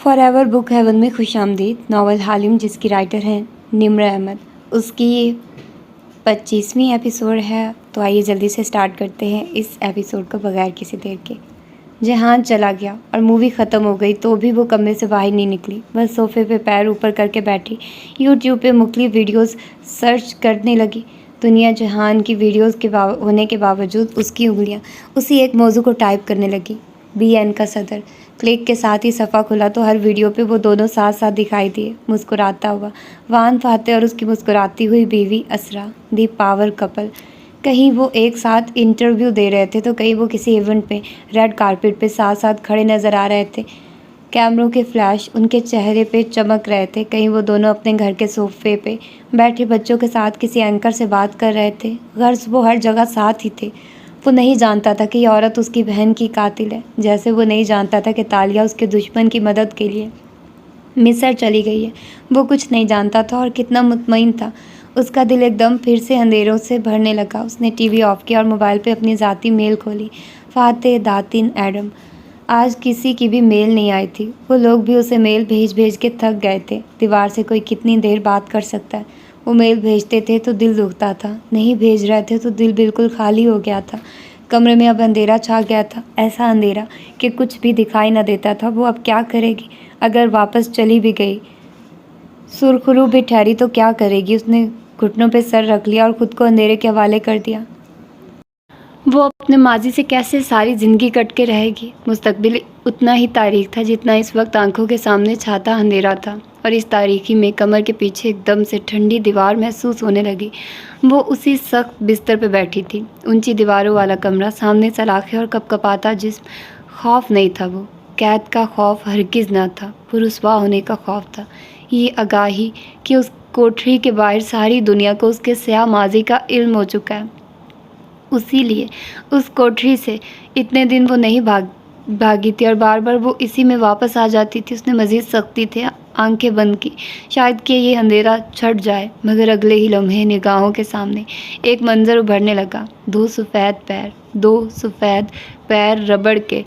For ever book heaven میں خوش آمدید. ناول حالم جس کی رائٹر ہیں نمرہ احمد. اس کی یہ 25ویں ایپیسوڈ ہے. تو آئیے جلدی سے سٹارٹ کرتے ہیں اس ایپیسوڈ کو بغیر کسی دیر کے. جہان چلا گیا اور مووی ختم ہو گئی تو بھی وہ کمرے سے باہر نہیں نکلی. بس صوفے پہ پیر اوپر کر کے بیٹھی یوٹیوب پہ مختلف ویڈیوز سرچ کرنے لگی. دنیا جہان کی ویڈیوز کے ہونے کے باوجود اس کی انگلیاں اسی ایک موضوع کو ٹائپ کرنے لگی. بی این کا صدر. کلک کے ساتھ ہی صفحہ کھلا تو ہر ویڈیو پہ وہ دونوں ساتھ ساتھ دکھائی دیے مسکراتا ہوا. وان فاتح اور اس کی مسکراتی ہوئی بیوی اسرا. The power Kapil. کہیں وہ ایک ساتھ انٹرویو دے رہے تھے تو کہیں وہ کسی ایونٹ میں ریڈ کارپٹ پہ ساتھ ساتھ کھڑے نظر آ رہے تھے. کیمروں کے فلیش ان کے چہرے پہ چمک رہے تھے. کہیں وہ دونوں اپنے گھر کے صوفے پہ بیٹھے بچوں کے ساتھ کسی اینکر سے بات کر رہے تھے. غرض وہ ہر جگہ ساتھ ہی تھے. وہ نہیں جانتا تھا کہ یہ عورت اس کی بہن کی قاتل ہے، جیسے وہ نہیں جانتا تھا کہ تالیہ اس کے دشمن کی مدد کے لیے مصر چلی گئی ہے. وہ کچھ نہیں جانتا تھا اور کتنا مطمئن تھا. اس کا دل ایک دم پھر سے اندھیروں سے بھرنے لگا. اس نے ٹی وی آف کیا اور موبائل پہ اپنی ذاتی میل کھولی. فاتح، داتن، ایڈم. آج کسی کی بھی میل نہیں آئی تھی. وہ لوگ بھی اسے میل بھیج بھیج کے تھک گئے تھے. دیوار سے کوئی کتنی دیر بات کر سکتا ہے. وہ میل بھیجتے تھے تو دل دکھتا تھا، نہیں بھیج رہے تھے تو دل بالکل خالی ہو گیا تھا. کمرے میں اب اندھیرا چھا گیا تھا، ایسا اندھیرا کہ کچھ بھی دکھائی نہ دیتا تھا. وہ اب کیا کرے گی اگر واپس چلی بھی گئی؟ سرخرو بھی ٹھہری تو کیا کرے گی؟ اس نے گھٹنوں پہ سر رکھ لیا اور خود کو اندھیرے کے حوالے کر دیا. وہ اپنے ماضی سے کیسے ساری زندگی کٹ کے رہے گی؟ مستقبل اتنا ہی تاریک تھا جتنا اس وقت آنکھوں کے سامنے چھاتا اندھیرا تھا، اور اس تاریکی میں کمر کے پیچھے ایک دم سے ٹھنڈی دیوار محسوس ہونے لگی. وہ اسی سخت بستر پہ بیٹھی تھی. اونچی دیواروں والا کمرہ، سامنے سلاخیں اور کپکپاتا جسم. خوف نہیں تھا وہ، قید کا خوف ہرگز نہ تھا، وہ رسوا ہونے کا خوف تھا. یہ آگاہی کہ اس کوٹری کے باہر ساری دنیا کو اس کے سیاہ ماضی کا علم ہو چکا ہے. اسی لیے اس کوٹری سے اتنے دن وہ نہیں بھاگی تھی اور بار بار وہ اسی میں واپس آ جاتی تھی. اس نے مزید سختی سے آنکھیں بند کی، شاید کہ یہ اندھیرا چھٹ جائے. مگر اگلے ہی لمحے نگاہوں کے سامنے ایک منظر ابھرنے لگا. دو سفید پیر ربڑ کے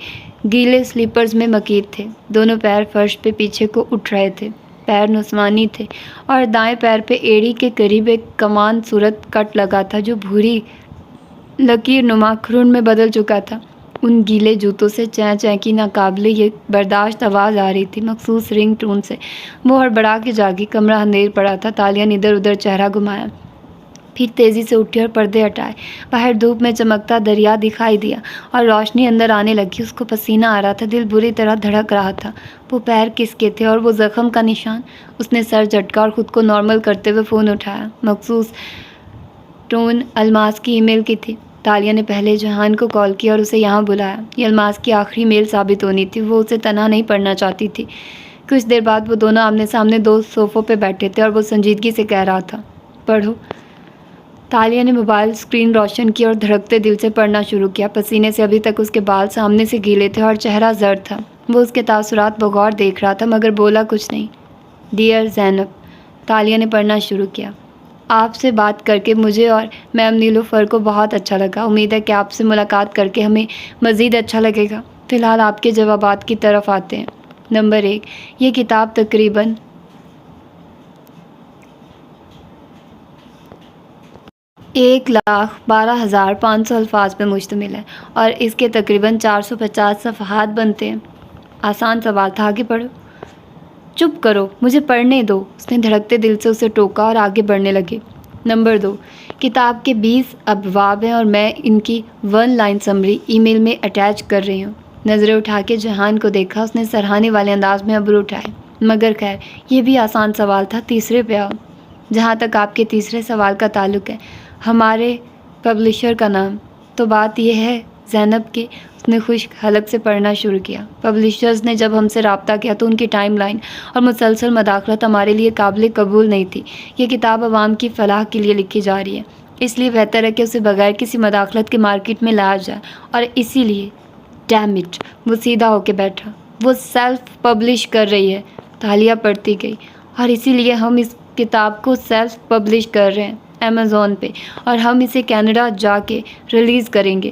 گیلے سلیپرز میں مکید تھے. دونوں پیر فرش پہ پیچھے کو اٹھ رہے تھے. پیر نسوانی تھے اور دائیں پیر پہ ایڑی کے قریب ایک کمان صورت کٹ لگا تھا جو بھوری لکیر نما خرون میں بدل چکا تھا. ان گیلے جوتوں سے چیں چیں کی ناقابل برداشت آواز آ رہی تھی، مخصوص رنگ ٹون سے. وہ ہڑبڑا کے جاگی. کمرہ اندھیر پڑا تھا. تالیہ نے ادھر ادھر چہرہ گھمایا، پھر تیزی سے اٹھی اور پردے ہٹائے. باہر دھوپ میں چمکتا دریا دکھائی دیا اور روشنی اندر آنے لگی. اس کو پسینہ آ رہا تھا، دل بری طرح دھڑک رہا تھا. وہ پیر کس کے تھے اور وہ زخم کا نشان؟ اس نے سر جھٹکا اور خود کو نارمل کرتے ہوئے فون اٹھایا. مخصوص ٹون الماس کی ای میل کی تھی. تالیہ نے پہلے جہان کو کال کیا اور اسے یہاں بلایا. یہ الماس کی آخری میل ثابت ہونی تھی. وہ اسے تنہا نہیں پڑھنا چاہتی تھی. کچھ دیر بعد وہ دونوں آمنے سامنے دو صوفوں پہ بیٹھے تھے اور وہ سنجیدگی سے کہہ رہا تھا، پڑھو. تالیہ نے موبائل اسکرین روشن کی اور دھڑکتے دل سے پڑھنا شروع کیا. پسینے سے ابھی تک اس کے بال سامنے سے گیلے تھے اور چہرہ زرد تھا. وہ اس کے تاثرات بغور دیکھ رہا تھا مگر بولا کچھ نہیں. ڈیئر زینب، تالیہ نے پڑھنا شروع کیا. آپ سے بات کر کے مجھے اور میم نیلوفر کو بہت اچھا لگا. امید ہے کہ آپ سے ملاقات کر کے ہمیں مزید اچھا لگے گا. فی الحال آپ کے جوابات کی طرف آتے ہیں. نمبر 1، یہ کتاب تقریباً 1,12,500 الفاظ پہ مشتمل ہے اور اس کے تقریباً 450 صفحات بنتے ہیں. آسان سوال تھا، آگے پڑھو. چپ کرو، مجھے پڑھنے دو. اس نے دھڑکتے دل سے اسے ٹوکا اور آگے بڑھنے لگے. نمبر 2، کتاب کے 20 ابواب ہیں اور میں ان کی 1 لائن سمری ای میل میں اٹیچ کر رہی ہوں. نظریں اٹھا کے جہان کو دیکھا. اس نے سراہنے والے انداز میں ابرو اٹھائے. مگر خیر، یہ بھی آسان سوال تھا. تیسرے پہ آؤ. جہاں تک آپ کے تیسرے سوال کا تعلق ہے، ہمارے پبلشر کا نام. تو بات یہ ہے زینب کہ اس نے خشک حلق سے پڑھنا شروع کیا. پبلشرز نے جب ہم سے رابطہ کیا تو ان کی ٹائم لائن اور مسلسل مداخلت ہمارے لیے قابل قبول نہیں تھی. یہ کتاب عوام کی فلاح کے لیے لکھی جا رہی ہے، اس لیے بہتر ہے کہ اسے بغیر کسی مداخلت کے مارکیٹ میں لایا جائے. اور اسی لیے ڈیم اٹ، وہ سیدھا ہو کے بیٹھا، وہ سیلف پبلش کر رہی ہے. تالیہ پڑھتی گئی. اور اسی لیے ہم اس کتاب کو سیلف پبلش کر رہے ہیں ایمیزون پہ، اور ہم اسے کینیڈا جا کے ریلیز کریں گے.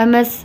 MS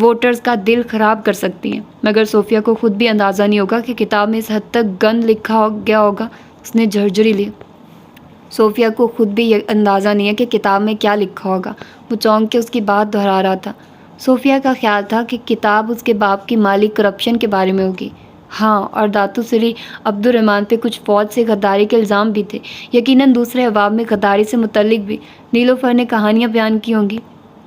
ووٹرز کا دل خراب کر سکتی ہیں، مگر صوفیہ کو خود بھی اندازہ نہیں ہوگا کہ کتاب میں اس حد تک گند لکھا گیا ہوگا۔ اس نے جھرجھری لی۔ صوفیہ کو خود بھی یہ اندازہ نہیں ہے کہ کتاب میں کیا لکھا ہوگا۔ وہ چونک کے اس کی بات دہرا رہا تھا۔ صوفیہ کا خیال تھا کہ کتاب اس کے باپ کی مالی کرپشن کے بارے میں ہوگی۔ ہاں، اور داتو سری عبد الرحمن پہ کچھ فوج سے غداری کے الزام بھی تھے، یقیناً دوسرے ابواب میں غداری سے متعلق بھی نیلوفر نے کہانیاں بیان کی ہوں گی۔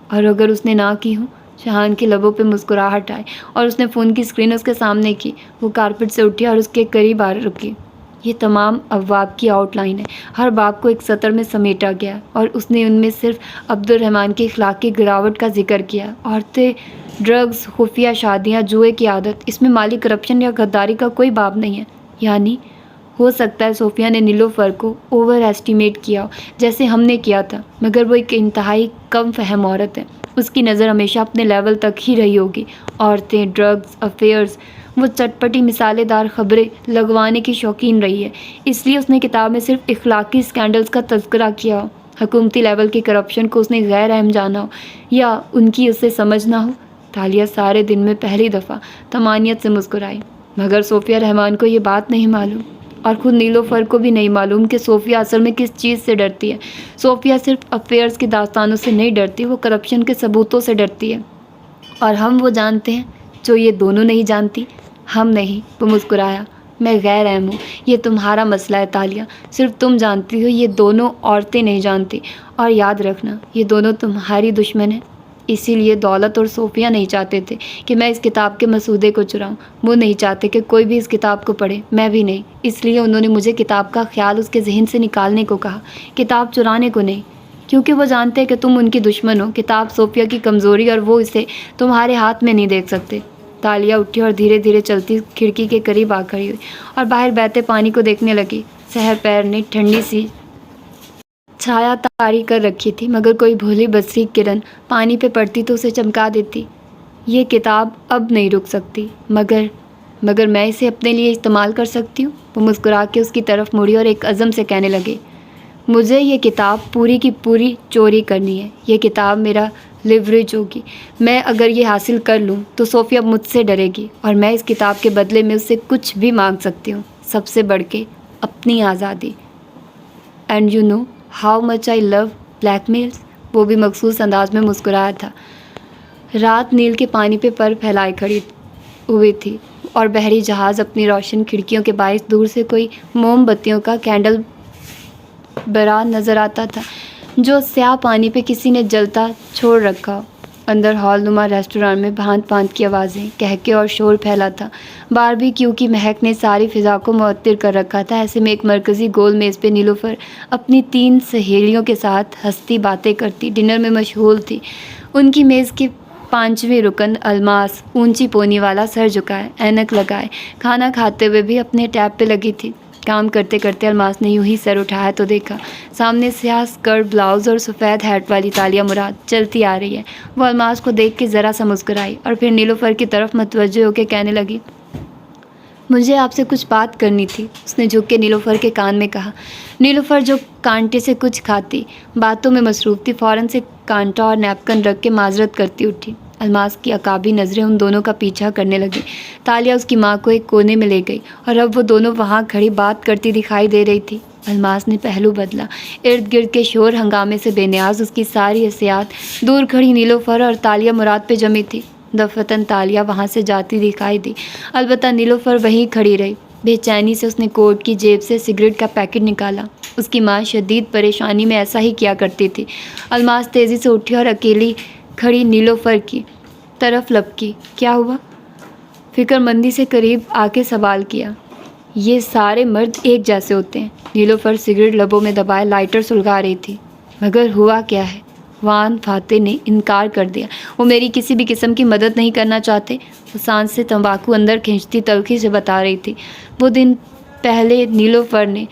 اور اگر اس نے نہ کی ہوں؟ شاہان کے لبوں پہ مسکراہٹ آئی اور اس نے فون کی اسکرین اس کے سامنے کی۔ وہ کارپٹ سے اٹھی اور اس کے قریب آ رکی۔ یہ تمام ابواب کی آؤٹ لائن ہے، ہر باب کو ایک سطر میں سمیٹا گیا، اور اس نے ان میں صرف عبد الرحمن کی اخلاقی گراوٹ کا ذکر کیا۔ عورتیں، ڈرگز، خفیہ شادیاں، جوئے کی عادت، اس میں مالی کرپشن یا غداری کا کوئی باب نہیں ہے۔ یعنی ہو سکتا ہے صوفیہ نے نیلوفر کو اوور ایسٹیمیٹ کیا ہو، جیسے ہم نے کیا تھا، مگر وہ ایک انتہائی کم فہم عورت ہے۔ اس کی نظر ہمیشہ اپنے لیول تک ہی رہی ہوگی۔ عورتیں، ڈرگز، افیئرز، وہ چٹپٹی مثالیں دار خبریں لگوانے کی شوقین رہی ہے، اس لیے اس نے کتاب میں صرف اخلاقی اسکینڈلز کا تذکرہ کیا ہو۔ حکومتی لیول کی کرپشن کو اس نے غیر اہم جانا ہو، یا ان کی اسے سمجھ نہ ہو۔ تالیہ سارے دن میں پہلی دفعہ طمانیت سے مسکرائی، مگر صوفیہ رحمان کو یہ بات نہیں معلوم، اور خود نیلوفر کو بھی نہیں معلوم کہ صوفیہ اصل میں کس چیز سے ڈرتی ہے۔ صوفیہ صرف افیئرز کی داستانوں سے نہیں ڈرتی، وہ کرپشن کے ثبوتوں سے ڈرتی ہے، اور ہم وہ جانتے ہیں جو یہ دونوں نہیں جانتی۔ ہم نہیں، وہ مسکرایا۔ میں غیر اہم ہوں، یہ تمہارا مسئلہ ہے تالیہ، صرف تم جانتی ہو، یہ دونوں عورتیں نہیں جانتی۔ اور یاد رکھنا، یہ دونوں تمہاری دشمن ہیں۔ اسی لیے دولت اور صوفیہ نہیں چاہتے تھے کہ میں اس کتاب کے مسودے کو چراؤں۔ وہ نہیں چاہتے کہ کوئی بھی اس کتاب کو پڑھے، میں بھی نہیں۔ اس لیے انہوں نے مجھے کتاب کا خیال اس کے ذہن سے نکالنے کو کہا، کتاب چرانے کو نہیں، کیونکہ وہ جانتے ہیں کہ تم ان کی دشمن ہو۔ کتاب صوفیہ کی کمزوری، اور وہ اسے تمہارے ہاتھ میں نہیں دیکھ سکتے۔ تالیہ اٹھی اور دھیرے دھیرے چلتی کھڑکی کے قریب آ کھڑی ہوئی اور باہر بہتے پانی کو دیکھنے لگی۔ سحر پیر نے ٹھنڈی سی چھایا طاری کر رکھی تھی، مگر کوئی بھولی بصری کرن پانی پہ پڑتی تو اسے چمکا دیتی۔ یہ کتاب اب نہیں رک سکتی، مگر میں اسے اپنے لیے استعمال کر سکتی ہوں۔ وہ مسکرا کے اس کی طرف مڑی اور ایک عزم سے کہنے لگی، مجھے یہ کتاب پوری کی پوری چوری کرنی ہے۔ یہ کتاب میرا لیوریج ہوگی۔ میں اگر یہ حاصل کر لوں تو صوفیہ مجھ سے ڈرے گی، اور میں اس کتاب کے بدلے میں اس سے کچھ بھی مانگ سکتی ہوں، سب سے بڑھ کے اپنی آزادی۔ And you know how much I love blackmails. وہ بھی مخصوص انداز میں مسکرایا تھا۔ رات نیل کے پانی پہ پر پھیلائے کھڑی ہوئی تھی، اور بحری جہاز اپنی روشن کھڑکیوں کے باعث دور سے کوئی موم بتیوں کا کینڈل برا نظر آتا تھا، جو سیاہ پانی پہ کسی نے جلتا چھوڑ رکھا ہو۔ اندر ہال نما ریسٹوران میں بھانت بھانت کی آوازیں، کہکے اور شور پھیلا تھا۔ باربیکیو کی مہک نے ساری فضا کو معطر کر رکھا تھا۔ ایسے میں ایک مرکزی گول میز پہ نیلوفر اپنی 3 سہیلیوں کے ساتھ ہنستی باتیں کرتی ڈنر میں مشغول تھی۔ ان کی میز کے 5ویں رکن الماس اونچی پونی والا سر جھکائے، اینک لگائے، کھانا کھاتے ہوئے بھی اپنے ٹیب پہ لگی تھی۔ کام کرتے کرتے الماس نے یوں ہی سر اٹھایا تو دیکھا سامنے سیاہ اسکرٹ بلاؤز اور سفید ہیٹ والی تالیہ مراد چلتی آ رہی ہے۔ وہ الماس کو دیکھ کے ذرا سا مسکرائی اور پھر نیلوفر کی طرف متوجہ ہو کے کہنے لگی، مجھے آپ سے کچھ بات کرنی تھی۔ اس نے جھک کے نیلوفر کے کان میں کہا۔ نیلوفر جو کانٹے سے کچھ کھاتی باتوں میں مصروف تھی، فوراً سے کانٹا اور نیپکن رکھ کے معذرت کرتی اٹھی۔ الماس کی عقابی نظریں ان دونوں کا پیچھا کرنے لگیں۔ تالیہ اس کی ماں کو ایک کونے میں لے گئی، اور اب وہ دونوں وہاں کھڑی بات کرتی دکھائی دے رہی تھی۔ الماس نے پہلو بدلا۔ ارد گرد کے شور ہنگامے سے بے نیاز اس کی ساری حسیات دور کھڑی نیلوفر اور تالیہ مراد پہ جمی تھی۔ دفتن تالیہ وہاں سے جاتی دکھائی دی، البتہ نیلوفر وہیں کھڑی رہی۔ بے چینی سے اس نے کوٹ کی جیب سے سگریٹ کا پیکٹ نکالا۔ اس کی ماں شدید پریشانی میں ایسا ہی کیا کرتی تھی۔ الماس تیزی سے اٹھی اور اکیلی کھڑی نیلوفر کی طرف لپکی۔ کیا ہوا؟ فکر مندی سے قریب آ کے سوال کیا۔ یہ سارے مرد ایک جیسے ہوتے ہیں۔ نیلوفر سگریٹ لبوں میں دبائے لائٹر سلگا رہی تھی۔ مگر ہوا کیا ہے؟ وان فاتح نے انکار کر دیا۔ وہ میری کسی بھی قسم کی مدد نہیں کرنا چاہتے۔ وہ سانس سے تمباکو اندر کھینچتی تلخی سے بتا رہی تھی۔ وہ دن پہلے نیلوفر نے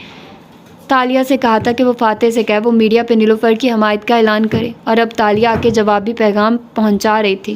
تالیہ سے کہا تھا کہ وہ فاتح سے کہے وہ میڈیا پہ نیلوفر کی حمایت کا اعلان کرے، اور اب تالیہ آ کے جوابی پیغام پہنچا رہی تھی۔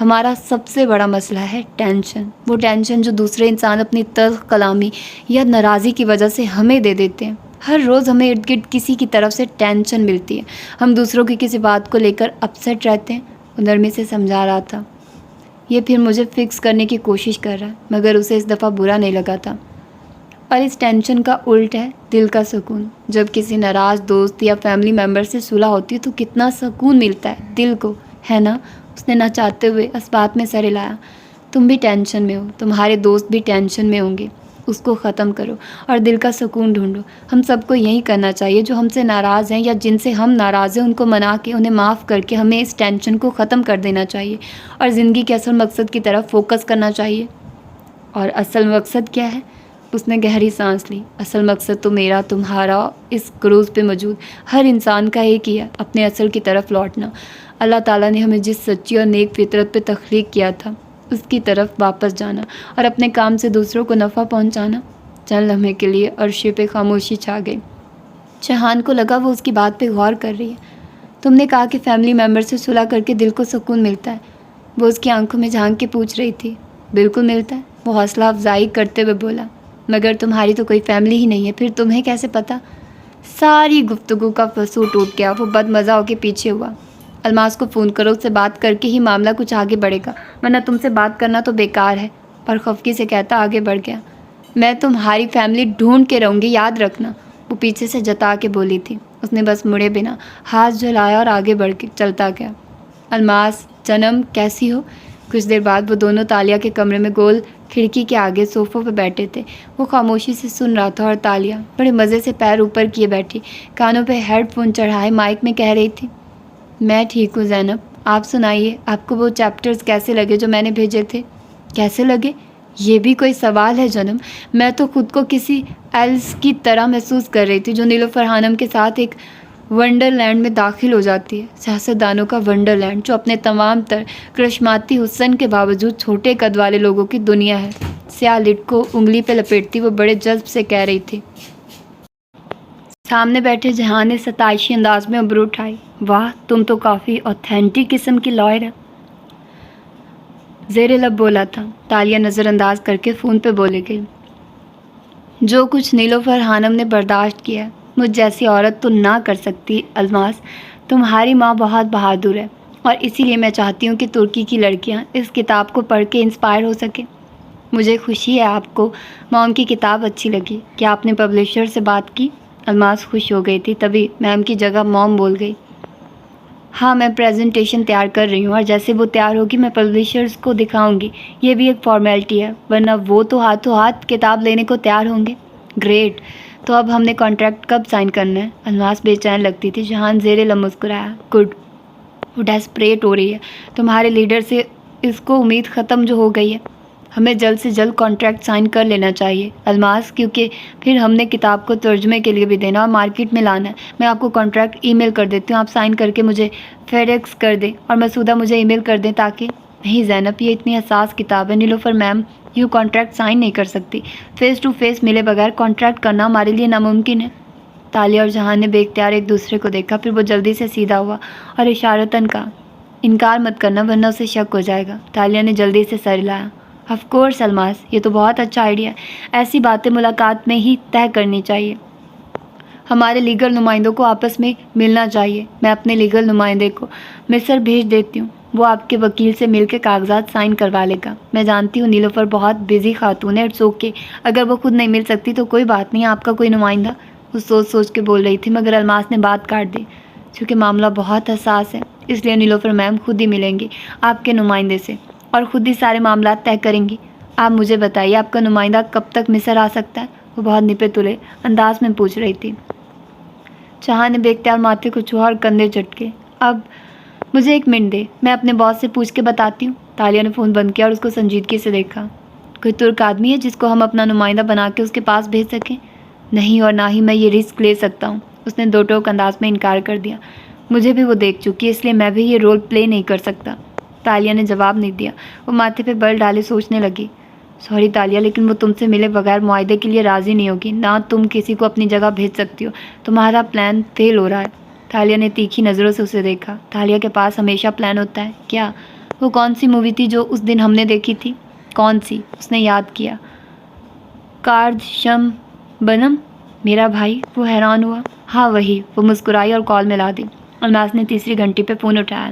ہمارا سب سے بڑا مسئلہ ہے ٹینشن، وہ ٹینشن جو دوسرے انسان اپنی تلخ کلامی یا ناراضی کی وجہ سے ہمیں دے دیتے ہیں۔ ہر روز ہمیں ارد گرد کسی کی طرف سے ٹینشن ملتی ہے، ہم دوسروں کی کسی بات کو لے کر اپسیٹ رہتے ہیں۔ وہ نرمی سے سمجھا رہا تھا، یہ پھر مجھے فکس کرنے کی کوشش کر رہا ہے، مگر اسے اس دفعہ برا نہیں لگا تھا۔ اور اس ٹینشن کا الٹ ہے دل کا سکون۔ جب کسی ناراض دوست یا فیملی ممبر سے صلح ہوتی ہے تو کتنا سکون ملتا ہے دل کو، ہے نا؟ اس نے نہ چاہتے ہوئے اس بات میں سر ہلایا۔ تم بھی ٹینشن میں ہو، تمہارے دوست بھی ٹینشن میں ہوں گے، اس کو ختم کرو اور دل کا سکون ڈھونڈو۔ ہم سب کو یہی کرنا چاہیے، جو ہم سے ناراض ہیں یا جن سے ہم ناراض ہیں ان کو منا کے، انہیں معاف کر کے ہمیں اس ٹینشن کو ختم کر دینا چاہیے اور زندگی کے اصل مقصد کی طرف فوکس کرنا چاہیے۔ اور اصل مقصد کیا ہے؟ اس نے گہری سانس لی۔ اصل مقصد تو میرا، تمہارا، اس کروز پہ موجود ہر انسان کا ایک ہی ہے، اپنے اصل کی طرف لوٹنا۔ اللہ تعالیٰ نے ہمیں جس سچی اور نیک فطرت پہ تخلیق کیا تھا اس کی طرف واپس جانا اور اپنے کام سے دوسروں کو نفع پہنچانا۔ چند لمحے کے لیے عرشے پہ خاموشی چھا گئی۔ چہان کو لگا وہ اس کی بات پہ غور کر رہی ہے۔ تم نے کہا کہ فیملی ممبر سے صلح کر کے دل کو سکون ملتا ہے، وہ اس کی آنکھوں میں جھانک کے پوچھ رہی تھی۔ بالکل ملتا ہے، وہ حوصلہ افزائی کرتے ہوئے بولا، مگر تمہاری تو کوئی فیملی ہی نہیں ہے، پھر تمہیں کیسے پتہ؟ ساری گفتگو کا فسو ٹوٹ گیا۔ وہ بد مزہ ہو کے پیچھے ہوا۔ الماس کو فون کرو، اس سے بات کر کے ہی معاملہ کچھ آگے بڑھے گا، ورنہ تم سے بات کرنا تو بیکار ہے۔ اور خفگی سے کہتا آگے بڑھ گیا، میں تمہاری فیملی ڈھونڈ کے رہوں گی، یاد رکھنا۔ وہ پیچھے سے جتا کے بولی تھی۔ اس نے بس مڑے بنا ہاتھ جھلایا اور آگے بڑھ کے چلتا گیا۔ الماس جنم کیسی ہو؟ کچھ دیر بعد وہ دونوں تالیہ کے کمرے میں گول کھڑکی کے آگے صوفوں پہ بیٹھے تھے۔ وہ خاموشی سے سن رہا تھا اور تالیہ بڑے مزے سے پیر اوپر کیے بیٹھی، کانوں پہ ہیڈ فون چڑھائے مائک میں کہہ رہی تھی، میں ٹھیک ہوں زینب، آپ سنائیے، آپ کو وہ چیپٹرز کیسے لگے جو میں نے بھیجے تھے؟ کیسے لگے؟ یہ بھی کوئی سوال ہے جنم؟ میں تو خود کو کسی ایلس کی طرح محسوس کر رہی تھی جو نیلوفر خانم کے ساتھ ایک ونڈر لینڈ میں داخل ہو جاتی ہے، سیاستدانوں کا ونڈر لینڈ جو اپنے تمام تر کرشماتی حسن کے باوجود چھوٹے قد والے لوگوں کی دنیا ہے۔ سیاہ لٹ کو انگلی پہ لپیٹتی وہ بڑے جذب سے کہہ رہی تھی۔ سامنے بیٹھے جہان نے ستائشی انداز میں ابرو اٹھائی، واہ تم تو کافی اوتھینٹک قسم کی لائر ہے، زیر لب بولا تھا۔ تالیہ نظر انداز کر کے فون پہ بولے گئی، جو کچھ نیلوفر خانم نے برداشت کیا ہے مجھ جیسی عورت تو نہ کر سکتی۔ الماس، تمہاری ماں بہت بہادر ہے اور اسی لیے میں چاہتی ہوں کہ ترکی کی لڑکیاں اس کتاب کو پڑھ کے انسپائر ہو سکیں۔ مجھے خوشی ہے آپ کو مام کی کتاب اچھی لگی، کیا آپ نے پبلشر سے بات کی؟ الماس خوش ہو گئی تھی، تبھی میم کی جگہ مام بول گئی، ہاں میں پریزنٹیشن تیار کر رہی ہوں اور جیسے وہ تیار ہوگی میں پبلشرز کو دکھاؤں گی، یہ بھی ایک فارمیلٹی ہے، ورنہ وہ تو ہاتھوں ہاتھ کتاب لینے کو تیار ہوں گے۔ گریٹ، تو اب ہم نے کانٹریکٹ کب سائن کرنا ہے؟ الماس بے چین لگتی تھی۔ جہان زیر لب مسکرایا، گڈ، وہ ڈیسپریٹ ہو رہی ہے، تمہارے لیڈر سے اس کو امید ختم جو ہو گئی ہے، ہمیں جلد سے جلد کانٹریکٹ سائن کر لینا چاہیے الماس، کیونکہ پھر ہم نے کتاب کو ترجمے کے لیے بھی دینا اور مارکیٹ میں لانا ہے۔ میں آپ کو کانٹریکٹ ای میل کر دیتی ہوں، آپ سائن کر کے مجھے فیڈیکس کر دیں اور مسودہ مجھے ای میل کر دیں تاکہ نہیں زینب، یہ اتنی حساس کتاب ہے، نیلوفر میم یوں کانٹریکٹ سائن نہیں کر سکتی، فیس ٹو فیس ملے بغیر کانٹریکٹ کرنا ہمارے لیے ناممکن ہے۔ تالیہ اور جہان نے بے اختیار ایک دوسرے کو دیکھا، پھر وہ جلدی سے سیدھا ہوا اور اشارتاً کہا، انکار مت کرنا ورنہ اسے شک ہو جائے گا۔ تالیہ نے جلدی سے سر ہلایا، آف کورس الماس، یہ تو بہت اچھا آئیڈیا ہے، ایسی باتیں ملاقات میں ہی طے کرنی چاہیے، ہمارے لیگل نمائندوں کو آپس میں ملنا چاہیے، میں اپنے لیگل نمائندے کو مصر بھیج دیتی ہوں، وہ آپ کے وکیل سے مل کے کاغذات سائن کروا لے گا۔ میں جانتی ہوں نیلوفر بہت بزی خاتون ہے، اٹس اوکے، اگر وہ خود نہیں مل سکتی تو کوئی بات نہیں، آپ کا کوئی نمائندہ، وہ سوچ سوچ کے بول رہی تھی، مگر الماس نے بات کاٹ دی، چونکہ معاملہ بہت حساس ہے اس لیے نیلوفر میم خود ہی ملیں گی آپ کے نمائندے سے اور خود ہی سارے معاملات طے کریں گی۔ آپ مجھے بتائیے آپ کا نمائندہ کب تک مصر آ سکتا ہے؟ وہ بہت نپے تلے انداز میں پوچھ رہی تھی۔ چہان نے بے اختیار ماتھے کو چھوا اور کندھے جھٹکے، اب مجھے ایک منٹ دے، میں اپنے باس سے پوچھ کے بتاتی ہوں۔ تالیہ نے فون بند کیا اور اس کو سنجیدگی سے دیکھا، کوئی ترک آدمی ہے جس کو ہم اپنا نمائندہ بنا کے اس کے پاس بھیج سکیں؟ نہیں، اور نہ ہی میں یہ رسک لے سکتا ہوں، اس نے دو ٹوک انداز میں انکار کر دیا، مجھے بھی وہ دیکھ چکی ہے اس لیے میں بھی یہ رول پلے نہیں کر سکتا۔ تالیہ نے جواب نہیں دیا، وہ ماتھے پہ بل ڈالے سوچنے لگی، سوری تالیہ، لیکن وہ تم سے ملے بغیر معاہدے کے لیے راضی نہیں ہوگی، نہ تم کسی کو اپنی جگہ بھیج سکتی ہو، تمہارا پلان فیل ہو رہا ہے۔ تالیہ نے تیکھی نظروں سے اسے دیکھا، تالیہ کے پاس ہمیشہ پلان ہوتا ہے کیا؟ وہ کون سی مووی تھی جو اس دن ہم نے دیکھی تھی؟ کون سی؟ اس نے یاد کیا. کاردشم بنم، میرا بھائی. وہ حیران ہوا. ہاں وہی. وہ مسکرائی اور کال ملا دی. الماس نے تیسری گھنٹی پہ فون اٹھایا.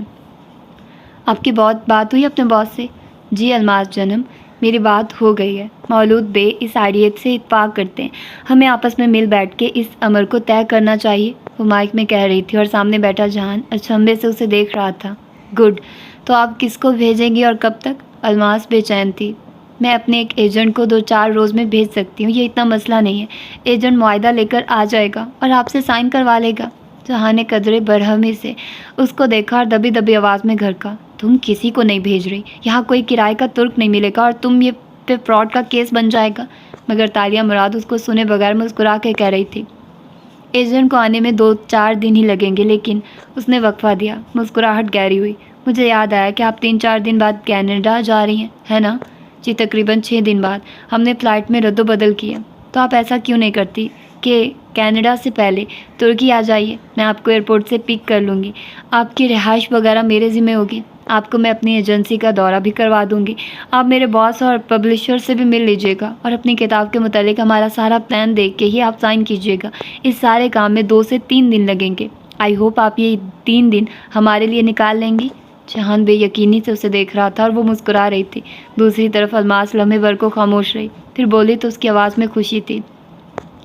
آپ کی بہت بات ہوئی اپنے باس سے؟ جی الماس جنم، میری بات ہو گئی ہے. مولود بے اس آئیڈیا سے اتفاق کرتے ہیں. ہمیں آپس میں مل بیٹھ کے اس امر کو طے کرنا چاہیے. وہ مائک میں کہہ رہی تھی اور سامنے بیٹھا جہان اچنبھے سے اسے دیکھ رہا تھا. گڈ. تو آپ کس کو بھیجیں گی اور کب تک؟ الماس بے چین تھی. میں اپنے ایک ایجنٹ کو 2-4 روز میں بھیج سکتی ہوں. یہ اتنا مسئلہ نہیں ہے. ایجنٹ معاہدہ لے کر آ جائے گا اور آپ سے سائن کروا لے گا. جہان نے قدرے برہمی سے اس کو دیکھا اور دبی دبی آواز میں گھڑکا. تم کسی کو نہیں بھیج رہی. یہاں کوئی کرائے کا ترک نہیں ملے گا اور تم یہ پہ فراڈ کا کیس بن جائے گا. مگر تالیہ مراد اس کو سنے بغیر مسکرا کے کہہ رہی تھی. ایجنٹ کو آنے میں 2-4 دن ہی لگیں گے. لیکن اس نے وقفہ دیا. مسکراہٹ گہری ہوئی. مجھے یاد آیا کہ آپ 3-4 دن بعد کینیڈا جا رہی ہیں، ہے نا؟ جی تقریباً 6 دن بعد. ہم نے فلائٹ میں رد و بدل کیا. تو آپ ایسا کیوں نہیں کرتی کہ کینیڈا سے پہلے ترکی آ جائیے؟ میں آپ کو ایئرپورٹ سے پک کر لوں گی. آپ کی رہائش وغیرہ میرے ذمہ ہوگی. آپ کو میں اپنی ایجنسی کا دورہ بھی کروا دوں گی. آپ میرے باس اور پبلشر سے بھی مل لیجیے گا اور اپنی کتاب کے متعلق ہمارا سارا پلان دیکھ کے ہی آپ سائن کیجیے گا. اس سارے کام میں 2 سے 3 دن لگیں گے. آئی ہوپ آپ یہ 3 دن ہمارے لیے نکال لیں گی. جہان بے یقینی سے اسے دیکھ رہا تھا اور وہ مسکرا رہی تھی. دوسری طرف الماس لمحے بھر کو خاموش رہی. پھر بولی تو اس کی آواز میں خوشی تھی.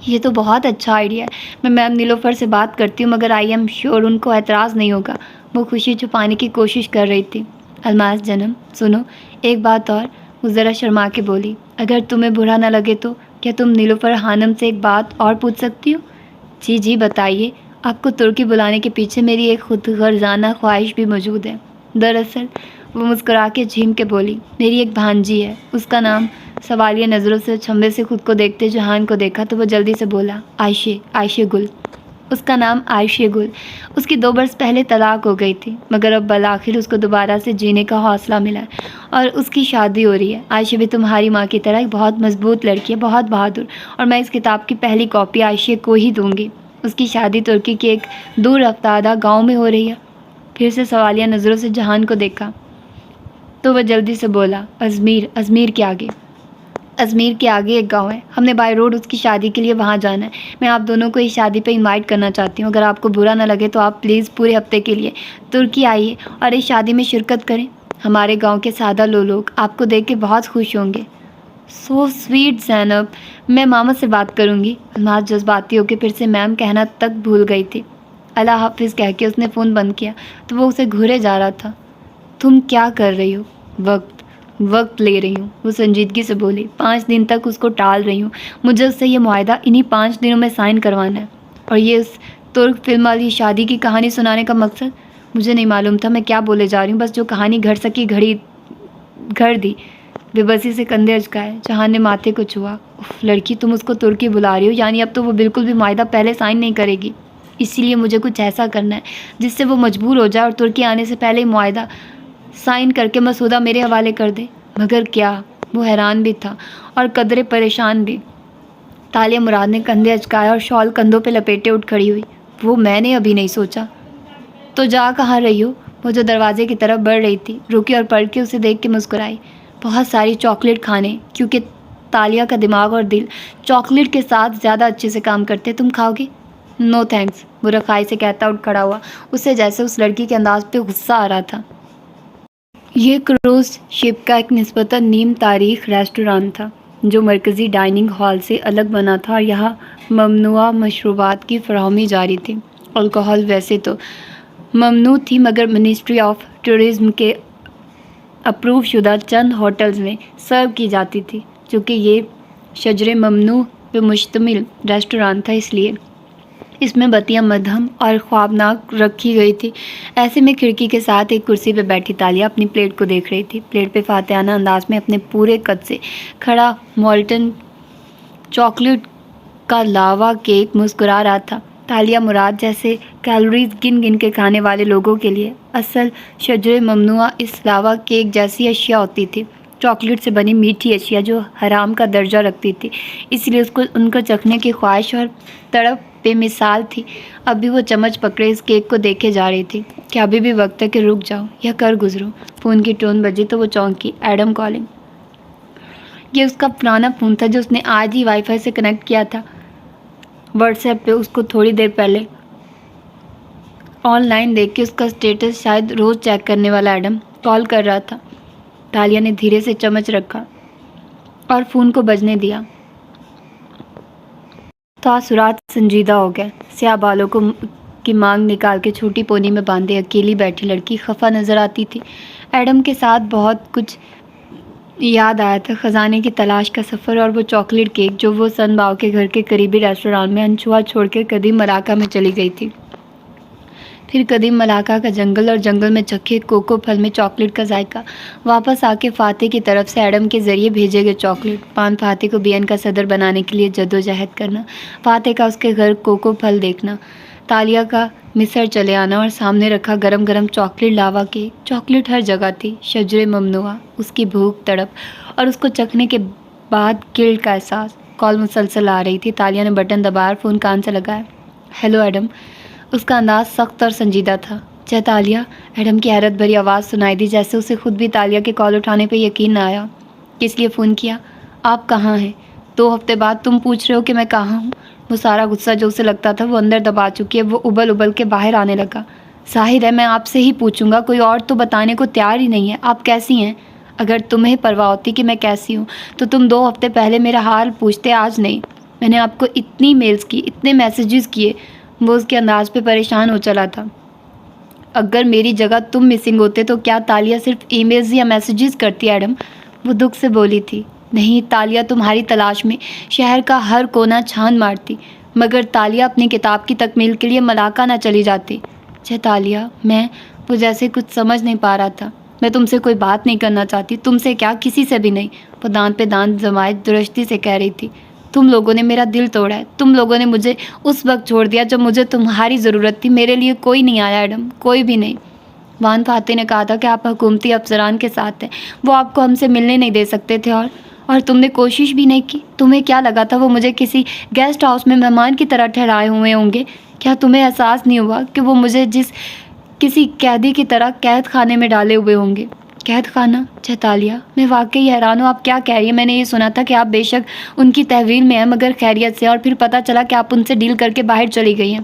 یہ تو بہت اچھا آئیڈیا ہے. میں میم نیلوفر سے بات کرتی ہوں مگر آئی ایم شیور ان کو اعتراض نہیں ہوگا. وہ خوشی چھپانے کی کوشش کر رہی تھی. الماس جنم سنو ایک بات اور. وہ ذرا شرما کے بولی. اگر تمہیں برا نہ لگے تو کیا تم نیلوفر خانم سے ایک بات اور پوچھ سکتی ہو؟ جی جی بتائیے. آپ کو ترکی بلانے کے پیچھے میری ایک خود غرضانہ خواہش بھی موجود ہے. دراصل وہ مسکرا کے جھیم کے بولی. میری ایک بھانجی ہے. اس کا نام. سوالیہ نظروں سے چھمبے سے خود کو دیکھتے جہان کو دیکھا تو وہ جلدی سے بولا. عائشہ گل. اس کا نام عائشہ گل. اس کی 2 برس پہلے طلاق ہو گئی تھی مگر اب بالآخر اس کو دوبارہ سے جینے کا حوصلہ ملا اور اس کی شادی ہو رہی ہے. عائشہ بھی تمہاری ماں کی طرح ایک بہت مضبوط لڑکی ہے، بہت بہادر. اور میں اس کتاب کی پہلی کاپی عائشہ کو ہی دوں گی. اس کی شادی ترکی کے ایک دور افتادہ گاؤں میں ہو رہی ہے. پھر سے سوالیہ نظروں سے جہان کو دیکھا تو وہ جلدی سے بولا. ازمیر کے آگے. ازمیر کے آگے ایک گاؤں ہے. ہم نے بائی روڈ اس کی شادی کے لیے وہاں جانا ہے. میں آپ دونوں کو اس شادی پہ انوائٹ کرنا چاہتی ہوں. اگر آپ کو برا نہ لگے تو آپ پلیز پورے ہفتے کے لیے ترکی آئیے اور اس شادی میں شرکت کریں. ہمارے گاؤں کے سادہ لوگ آپ کو دیکھ کے بہت خوش ہوں گے. سو سویٹ زینب. میں ماما سے بات کروں گی. الماس جذباتی ہو کے پھر سے میم کہنا تک بھول گئی تھی. اللہ حافظ کہہ کے اس نے فون بند کیا تو وہ اسے گھورے جا رہا تھا. تم کیا کر رہی ہو؟ وقت لے رہی ہوں. وہ سنجیدگی سے بولی. 5 دن تک اس کو ٹال رہی ہوں. مجھے اس سے یہ معاہدہ انہی 5 دنوں میں سائن کروانا ہے. اور یہ اس ترک فلم والی شادی کی کہانی سنانے کا مقصد؟ مجھے نہیں معلوم تھا میں کیا بولے جا رہی ہوں. بس جو کہانی گھڑ سکی گھڑ دی. بے بسی سے کندھے اچکائے. جہان نے ماتھے کو چھوا. اف لڑکی تم اس کو ترکی بلا رہی ہو؟ یعنی اب تو وہ بالکل بھی معاہدہ پہلے سائن نہیں کرے گی. اسی لیے مجھے کچھ ایسا کرنا ہے جس سے وہ مجبور ہو جائے اور ترکی آنے سے پہلے ہی معاہدہ سائن کر کے مسودہ میرے حوالے کر دے. مگر کیا؟ وہ حیران بھی تھا اور قدرے پریشان بھی. تالیہ مراد نے کندھے اچکائے اور شال کندھوں پہ لپیٹے اٹھ کھڑی ہوئی. وہ میں نے ابھی نہیں سوچا. تو جا کہاں رہی ہو؟ وہ جو دروازے کی طرف بڑھ رہی تھی رکی اور پلٹ کے اسے دیکھ کے مسکرائی. بہت ساری چاکلیٹ کھانے کیونکہ تالیہ کا دماغ اور دل چاکلیٹ کے ساتھ زیادہ اچھے سے کام کرتے. تم کھاؤ گی؟ نو تھینکس. وہ رخائی سے کہتا اٹھ کھڑا ہوا. اسے جیسے اس لڑکی کے انداز پہ غصہ آ رہا تھا. یہ کروز شپ کا ایک نسبتاً نیم تاریخ ریسٹوران تھا جو مرکزی ڈائننگ ہال سے الگ بنا تھا اور یہاں ممنوعہ مشروبات کی فراہمی جاری تھی. الکحل ویسے تو ممنوع تھی مگر منسٹری آف ٹورزم کے اپروو شدہ چند ہوٹلز میں سرو کی جاتی تھی. چونکہ یہ شجر ممنوع پہ مشتمل ریسٹوران تھا اس لیے اس میں بتیاں مدھم اور خوابناک رکھی گئی تھی. ایسے میں کھڑکی کے ساتھ ایک کرسی پہ بیٹھی تالیہ اپنی پلیٹ کو دیکھ رہی تھی. پلیٹ پہ فاتحانہ انداز میں اپنے پورے قد سے کھڑا مولٹن چاکلیٹ کا لاوا کیک مسکرا رہا تھا. تالیہ مراد جیسے کیلوریز گن گن کے کھانے والے لوگوں کے لیے اصل شجر ممنوعہ اس لاوا کیک جیسی اشیاء ہوتی تھی. چاکلیٹ سے بنی میٹھی اشیاء جو حرام کا درجہ رکھتی تھی. اس لیے اس کو ان کو چکھنے کی خواہش اور تڑپ بے مثال تھی۔ ابھی وہ چمچ پکڑے اس کیک کو دیکھے جا رہی تھی کہ ابھی بھی وقت ہے کہ رک جاؤ یا کر گزرو۔ فون کی ٹون بجی تو وہ چونکی۔ Adam calling. یہ اس کا پرانا فون تھا جو اس نے آج ہی وائی فائی سے کنیکٹ کیا تھا۔ واٹس ایپ پہ اس کو تھوڑی دیر پہلے آن لائن دیکھ کے اس کا اسٹیٹس شاید روز چیک کرنے والا ایڈم کال کر رہا تھا۔ تالیہ نے دھیرے سے چمچ رکھا اور فون کو بجنے دیا۔ تاثرات سنجیدہ ہو گئے۔ سیاہ بالوں کی مانگ نکال کے چھوٹی پونی میں باندھے اکیلی بیٹھی لڑکی خفا نظر آتی تھی۔ ایڈم کے ساتھ بہت کچھ یاد آیا تھا، خزانے کی تلاش کا سفر اور وہ چاکلیٹ کیک جو وہ سن باؤ کے گھر کے قریبی ریسٹوران میں انچھوا چھوڑ کے قدیم ملاقہ میں چلی گئی تھی۔ پھر قدیم ملاقہ کا جنگل اور جنگل میں چکھے کوکو پھل میں چاکلیٹ کا ذائقہ، واپس آ کے فاتح کی طرف سے ایڈم کے ذریعے بھیجے گئے چاکلیٹ، پان فاتح کو بی این کا صدر بنانے کے لیے جدوجہد کرنا، فاتح کا اس کے گھر کوکو پھل دیکھنا، تالیہ کا مصر چلے آنا اور سامنے رکھا گرم گرم چاکلیٹ لاوا کیک۔ چاکلیٹ ہر جگہ تھی، شجر ممنوعہ، اس کی بھوک، تڑپ اور اس کو چکھنے کے بعد گلٹ کا احساس۔ کال مسلسل آ رہی تھی۔ تالیہ نے بٹن دبایا اور فون کان سے لگایا۔ Hello Adam. اس کا انداز سخت اور سنجیدہ تھا۔ جے تالیہ؟ ایڈم کی حیرت بھری آواز سنائی دی، جیسے اسے خود بھی تالیہ کے کال اٹھانے پہ یقین نہ آیا۔ کس لیے فون کیا؟ آپ کہاں ہیں؟ 2 ہفتے بعد تم پوچھ رہے ہو کہ میں کہاں ہوں؟ وہ سارا غصہ جو اسے لگتا تھا وہ اندر دبا چکی ہے۔ وہ ابل ابل کے باہر آنے لگا۔ ظاہر ہے میں آپ سے ہی پوچھوں گا، کوئی اور تو بتانے کو تیار ہی نہیں ہے۔ آپ کیسی ہیں؟ اگر تمہیں پرواہ ہوتی کہ میں کیسی ہوں تو تم 2 ہفتے پہلے میرا حال پوچھتے، آج نہیں۔ میں نے آپ کو اتنی میلز کی، اتنے میسیجز کیے۔ وہ اس کے انداز پہ پریشان ہو چلا تھا۔ اگر میری جگہ تم مسنگ ہوتے تو کیا تالیہ صرف ای میلز یا میسیجز کرتی ایڈم؟ وہ دکھ سے بولی تھی۔ نہیں، تالیہ تمہاری تلاش میں شہر کا ہر کونا چھان مارتی، مگر تالیہ اپنی کتاب کی تکمیل کے لیے ملاقہ نہ چلی جاتی۔ جے تالیہ، وہ جیسے کچھ سمجھ نہیں پا رہا تھا۔ میں تم سے کوئی بات نہیں کرنا چاہتی، تم سے کیا، کسی سے بھی نہیں۔ وہ دانت پہ دانت جمائے درشتی سے کہہ رہی تھی۔ تم لوگوں نے میرا دل توڑا ہے، تم لوگوں نے مجھے اس وقت چھوڑ دیا جب مجھے تمہاری ضرورت تھی۔ میرے لیے کوئی نہیں آیا ایڈم، کوئی بھی نہیں۔ وان فاتح نے کہا تھا کہ آپ حکومتی افسران کے ساتھ ہیں، وہ آپ کو ہم سے ملنے نہیں دے سکتے تھے، اور تم نے کوشش بھی نہیں کی۔ تمہیں کیا لگا تھا وہ مجھے کسی گیسٹ ہاؤس میں مہمان کی طرح ٹھہرائے ہوئے ہوں گے؟ کیا تمہیں احساس نہیں ہوا کہ وہ مجھے کسی قیدی کی طرح قید خانے میں ڈالے ہوئے ہوں گے؟ قید خانہ؟ جے تالیہ، میں واقعی حیران ہوں، آپ کیا کہہ رہی ہیں؟ میں نے یہ سنا تھا کہ آپ بے شک ان کی تحویل میں ہیں مگر خیریت سے، اور پھر پتہ چلا کہ آپ ان سے ڈیل کر کے باہر چلی گئی ہیں۔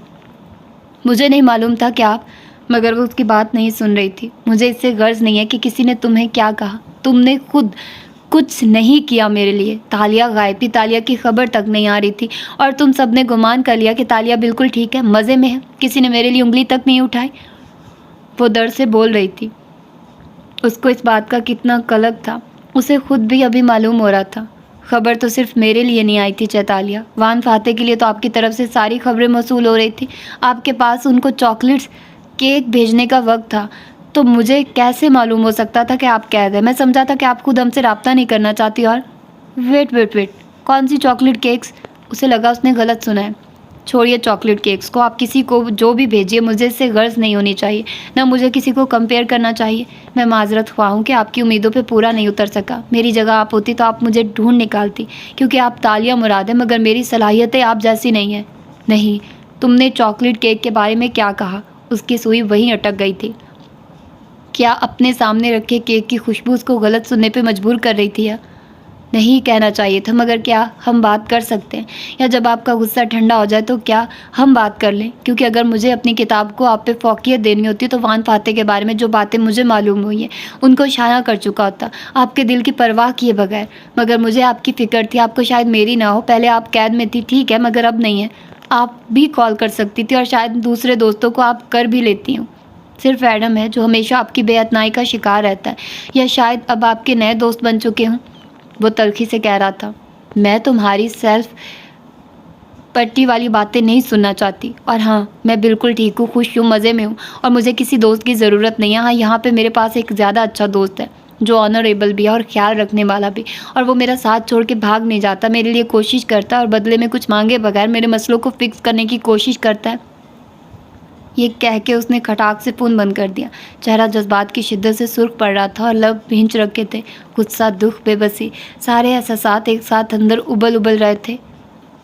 مجھے نہیں معلوم تھا کہ آپ، مگر وہ اس کی بات نہیں سن رہی تھی۔ مجھے اس سے غرض نہیں ہے کہ کسی نے تمہیں کیا کہا، تم نے خود کچھ نہیں کیا میرے لیے۔ تالیہ غائب تھی، تالیہ کی خبر تک نہیں آ رہی تھی، اور تم سب نے گمان کر لیا کہ تالیہ بالکل ٹھیک ہے، مزے میں ہے، کسی نے میرے لیے انگلی تک نہیں اٹھائی۔ وہ ڈر سے بول رہی تھی۔ اس کو اس بات کا کتنا قلق تھا، اسے خود بھی ابھی معلوم ہو رہا تھا۔ خبر تو صرف میرے لیے نہیں آئی تھی چیتالیہ، وان فاتح کے لیے تو آپ کی طرف سے ساری خبریں موصول ہو رہی تھی۔ آپ کے پاس ان کو چاکلیٹس کیک بھیجنے کا وقت تھا، تو مجھے کیسے معلوم ہو سکتا تھا کہ آپ قید ہیں؟ میں سمجھا تھا کہ آپ خود ہم سے رابطہ نہیں کرنا چاہتی۔ اور ویٹ، کون سی چاکلیٹ کیکس؟ اسے لگا اس نے غلط سنا ہے۔ چھوڑیے چاکلیٹ کیکس کو، آپ کسی کو جو بھی بھیجیے، مجھے اس سے غرض نہیں ہونی چاہیے، نہ مجھے کسی کو کمپیئر کرنا چاہیے۔ میں معذرت خواہ ہوں کہ آپ کی امیدوں پہ پورا نہیں اتر سکا۔ میری جگہ آپ ہوتی تو آپ مجھے ڈھونڈ نکالتی، کیونکہ آپ تالیہ مراد ہے، مگر میری صلاحیتیں آپ جیسی نہیں ہیں۔ نہیں، تم نے چاکلیٹ کیک کے بارے میں کیا کہا؟ اس کی سوئی وہیں اٹک گئی تھی۔ کیا اپنے سامنے رکھے کیک کی خوشبو اس کو غلط سننے پہ مجبور کر رہی تھی؟ یا نہیں کہنا چاہیے تھا، مگر کیا ہم بات کر سکتے ہیں؟ یا جب آپ کا غصہ ٹھنڈا ہو جائے تو کیا ہم بات کر لیں؟ کیونکہ اگر مجھے اپنی کتاب کو آپ پہ فوقیت دینی ہوتی تو وان فاتح کے بارے میں جو باتیں مجھے معلوم ہوئی ہیں ان کو شائع کر چکا ہوتا، آپ کے دل کی پرواہ کیے بغیر۔ مگر مجھے آپ کی فکر تھی، آپ کو شاید میری نہ ہو۔ پہلے آپ قید میں تھی، ٹھیک ہے، مگر اب نہیں ہے۔ آپ بھی کال کر سکتی تھی، اور شاید دوسرے دوستوں کو آپ کر بھی لیتی ہوں۔ صرف ایڈم ہے جو ہمیشہ آپ کی بے اعتنائی کا شکار رہتا ہے، یا شاید اب آپ کے نئے دوست بن چکے ہوں۔ وہ تلخی سے کہہ رہا تھا۔ میں تمہاری سیلف پٹی والی باتیں نہیں سننا چاہتی، اور ہاں، میں بالکل ٹھیک ہوں، خوش ہوں، مزے میں ہوں، اور مجھے کسی دوست کی ضرورت نہیں ہے۔ ہاں، یہاں پہ میرے پاس ایک زیادہ اچھا دوست ہے جو آنریبل بھی ہے اور خیال رکھنے والا بھی، اور وہ میرا ساتھ چھوڑ کے بھاگ نہیں جاتا، میرے لیے کوشش کرتا ہے، اور بدلے میں کچھ مانگے بغیر میرے مسئلوں کو فکس کرنے کی کوشش کرتا ہے۔ یہ کہہ کے اس نے کھٹاک سے فون بند کر دیا۔ چہرہ جذبات کی شدت سے سرخ پڑ رہا تھا اور لب بھینچ رکھے تھے۔ غصہ، دکھ، بے بسی، سارے احساسات ایک ساتھ اندر ابل رہے تھے،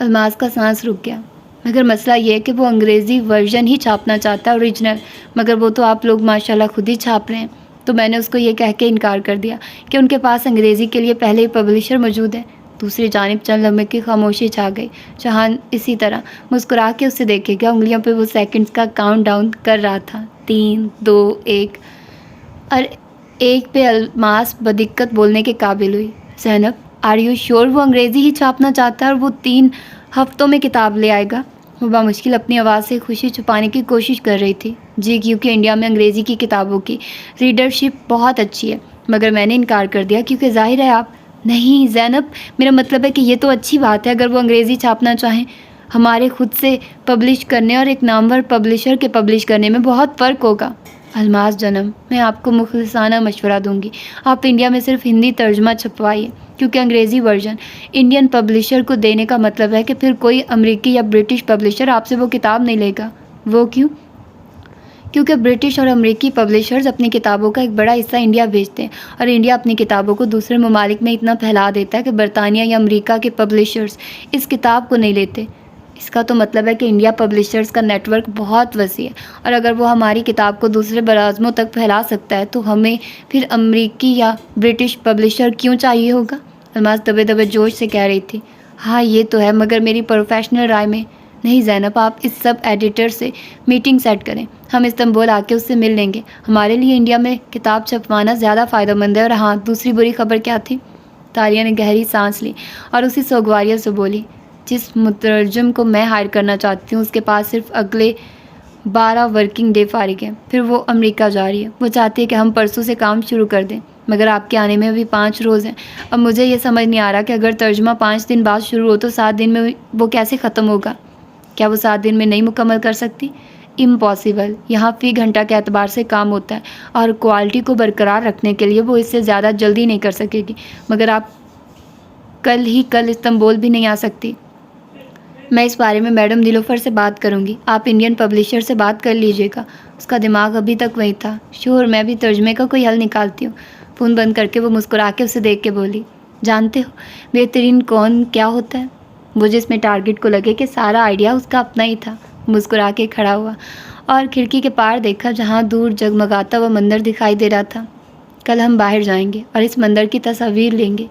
الماس کا سانس رک گیا۔ مگر مسئلہ یہ ہے کہ وہ انگریزی ورژن ہی چھاپنا چاہتا ہے، اوریجنل، مگر وہ تو آپ لوگ ماشاءاللہ خود ہی چھاپ رہے ہیں۔ تو میں نے اس کو یہ کہہ کے انکار کر دیا کہ ان کے پاس انگریزی کے لیے پہلے ہی پبلشر موجود ہے۔ دوسری جانب چند لمحے کی خاموشی چھا گئی۔ جہان اسی طرح مسکرا کے اسے دیکھے گیا، انگلیوں پہ وہ سیکنڈز کا کاؤنٹ ڈاؤن کر رہا تھا، 3 2 1، اور ایک پہ الماس بدقت بولنے کے قابل ہوئی، زینب آر یو شیور وہ انگریزی ہی چھاپنا چاہتا ہے اور وہ 3 ہفتوں میں کتاب لے آئے گا؟ وہ بامشکل اپنی آواز سے خوشی چھپانے کی کوشش کر رہی تھی۔ جی، کیونکہ انڈیا میں انگریزی کی کتابوں کی ریڈرشپ بہت اچھی ہے، مگر میں نے انکار کر دیا کیونکہ ظاہر ہے آپ… نہیں زینب، میرا مطلب ہے کہ یہ تو اچھی بات ہے اگر وہ انگریزی چھاپنا چاہیں۔ ہمارے خود سے پبلش کرنے اور ایک نامور پبلشر کے پبلش کرنے میں بہت فرق ہوگا۔ الماس جنم، میں آپ کو مخلصانہ مشورہ دوں گی، آپ انڈیا میں صرف ہندی ترجمہ چھپوائیے، کیونکہ انگریزی ورژن انڈین پبلشر کو دینے کا مطلب ہے کہ پھر کوئی امریکی یا برٹش پبلشر آپ سے وہ کتاب نہیں لے گا۔ وہ کیوں؟ کیونکہ برٹش اور امریکی پبلشرز اپنی کتابوں کا ایک بڑا حصہ انڈیا بھیجتے ہیں، اور انڈیا اپنی کتابوں کو دوسرے ممالک میں اتنا پھیلا دیتا ہے کہ برطانیہ یا امریکہ کے پبلشرز اس کتاب کو نہیں لیتے۔ اس کا تو مطلب ہے کہ انڈیا پبلشرز کا نیٹ ورک بہت وسیع ہے، اور اگر وہ ہماری کتاب کو دوسرے براعظموں تک پھیلا سکتا ہے تو ہمیں پھر امریکی یا برٹش پبلشر کیوں چاہیے ہوگا؟ الماس دبے دبے جوش سے کہہ رہی تھی۔ ہاں یہ تو ہے، مگر میری پروفیشنل رائے میں… نہیں زینب، آپ اس سب ایڈیٹر سے میٹنگ سیٹ کریں، ہم استنبول آ کے اس سے مل لیں گے۔ ہمارے لیے انڈیا میں کتاب چھپوانا زیادہ فائدہ مند ہے۔ اور ہاں، دوسری بری خبر کیا تھی؟ تالیہ نے گہری سانس لی اور اسی سوگواریت سے بولی، جس مترجم کو میں ہائر کرنا چاہتی ہوں اس کے پاس صرف اگلے 12 ورکنگ ڈے فارغ ہیں، پھر وہ امریکہ جا رہی ہے۔ وہ چاہتی ہے کہ ہم پرسوں سے کام شروع کر دیں، مگر آپ کے آنے میں ابھی 5 روز ہیں۔ اب مجھے یہ سمجھ نہیں آ رہا کہ اگر ترجمہ 5 دن بعد شروع ہو تو 7 دن میں وہ کیسے ختم ہوگا؟ کیا وہ 7 دن میں نہیں مکمل کر سکتی؟ امپاسبل۔ یہاں فی گھنٹہ کے اعتبار سے کام ہوتا ہے، اور کوالٹی کو برقرار رکھنے کے لیے وہ اس سے زیادہ جلدی نہیں کر سکے گی۔ مگر آپ کل استنبول بھی نہیں آ سکتی۔ میں اس بارے میں میڈم نیلوفر سے بات کروں گی، آپ انڈین پبلشر سے بات کر لیجئے گا۔ اس کا دماغ ابھی تک وہی تھا۔ شور، میں بھی ترجمے کا کوئی حل نکالتی ہوں۔ فون بند کر کے وہ مسکرا کے اسے دیکھ کے بولی، جانتے ہو بہترین کون کیا ہوتا ہے؟ وہ جس میں ٹارگٹ کو لگے کہ سارا آئیڈیا اس کا اپنا ہی تھا۔ مسکرا کے کھڑا ہوا اور کھڑکی کے پار دیکھا جہاں دور جگمگاتا ہوا مندر دکھائی دے رہا تھا۔ کل ہم باہر جائیں گے اور اس مندر کی تصاویر لیں گے۔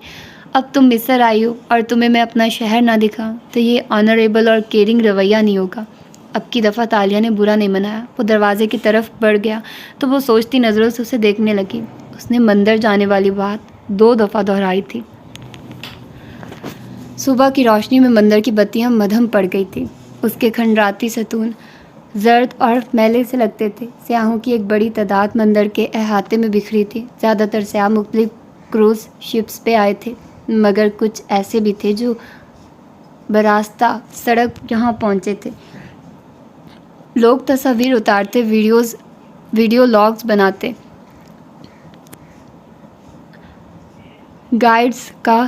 اب تم مصر آئی ہو اور تمہیں میں اپنا شہر نہ دکھاؤں تو یہ آنریبل اور کیئرنگ رویہ نہیں ہوگا۔ اب کی دفعہ تالیہ نے برا نہیں منایا۔ وہ دروازے کی طرف بڑھ گیا تو وہ سوچتی نظروں سے اسے دیکھنے لگی۔ اس نے مندر جانے والی بات 2 دفعہ دہرائی تھی۔ صبح کی روشنی میں مندر کی بتیاں مدھم پڑ گئی تھی۔ اس کے کھنڈراتی ستون زرد اور میلے سے لگتے تھے۔ سیاحوں کی ایک بڑی تعداد مندر کے احاطے میں بکھری تھی۔ زیادہ تر سیاح مختلف کروز شپس پہ آئے تھے، مگر کچھ ایسے بھی تھے جو براستہ سڑک یہاں پہنچے تھے۔ لوگ تصاویر اتارتے، ویڈیو لاگز بناتے، گائیڈز کا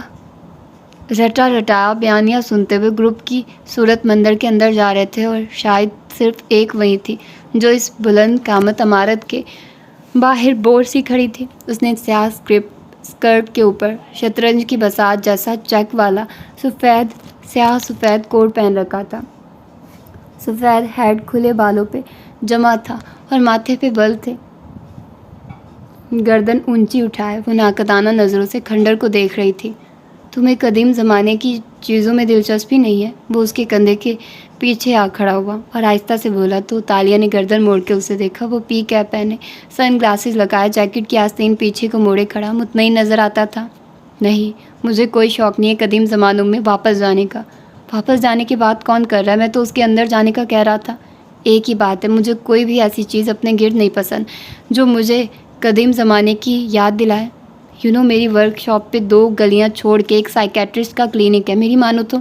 رٹا رٹایا بیانیہ سنتے ہوئے گروپ کی صورت مندر کے اندر جا رہے تھے، اور شاید صرف ایک وہی تھی جو اس بلند قامت عمارت کے باہر بور سی کھڑی تھی۔ اس نے سیاہ اسکرٹ کے اوپر شطرنج کی بساط جیسا چیک والا سیاہ سفید کوٹ پہن رکھا تھا۔ سفید ہیڈ کھلے بالوں پہ جمع تھا اور ماتھے پہ بل تھے۔ گردن اونچی اٹھائے وہ ناقدانہ نظروں سے کھنڈر کو دیکھ رہی تھی۔ تمہیں قدیم زمانے کی چیزوں میں دلچسپی نہیں ہے؟ وہ اس کے کندھے کے پیچھے آ کھڑا ہوا اور آہستہ سے بولا تو تالیہ نے گردن موڑ کے اسے دیکھا۔ وہ پی کیپ پہنے، سن گلاسز لگائے، جیکٹ کی آستین پیچھے کو موڑے کھڑا مطمئن نظر آتا تھا۔ نہیں، مجھے کوئی شوق نہیں ہے قدیم زمانوں میں واپس جانے کا۔ واپس جانے کی بات کون کر رہا ہے؟ میں تو اس کے اندر جانے کا کہہ رہا تھا۔ ایک ہی بات ہے، مجھے کوئی بھی ایسی چیز اپنے گرد نہیں پسند جو مجھے قدیم زمانے کی یاد دلائے۔ میری ورک شاپ پہ 2 گلیاں چھوڑ کے ایک سائیکیٹرسٹ کا کلینک ہے، میری مانو تو۔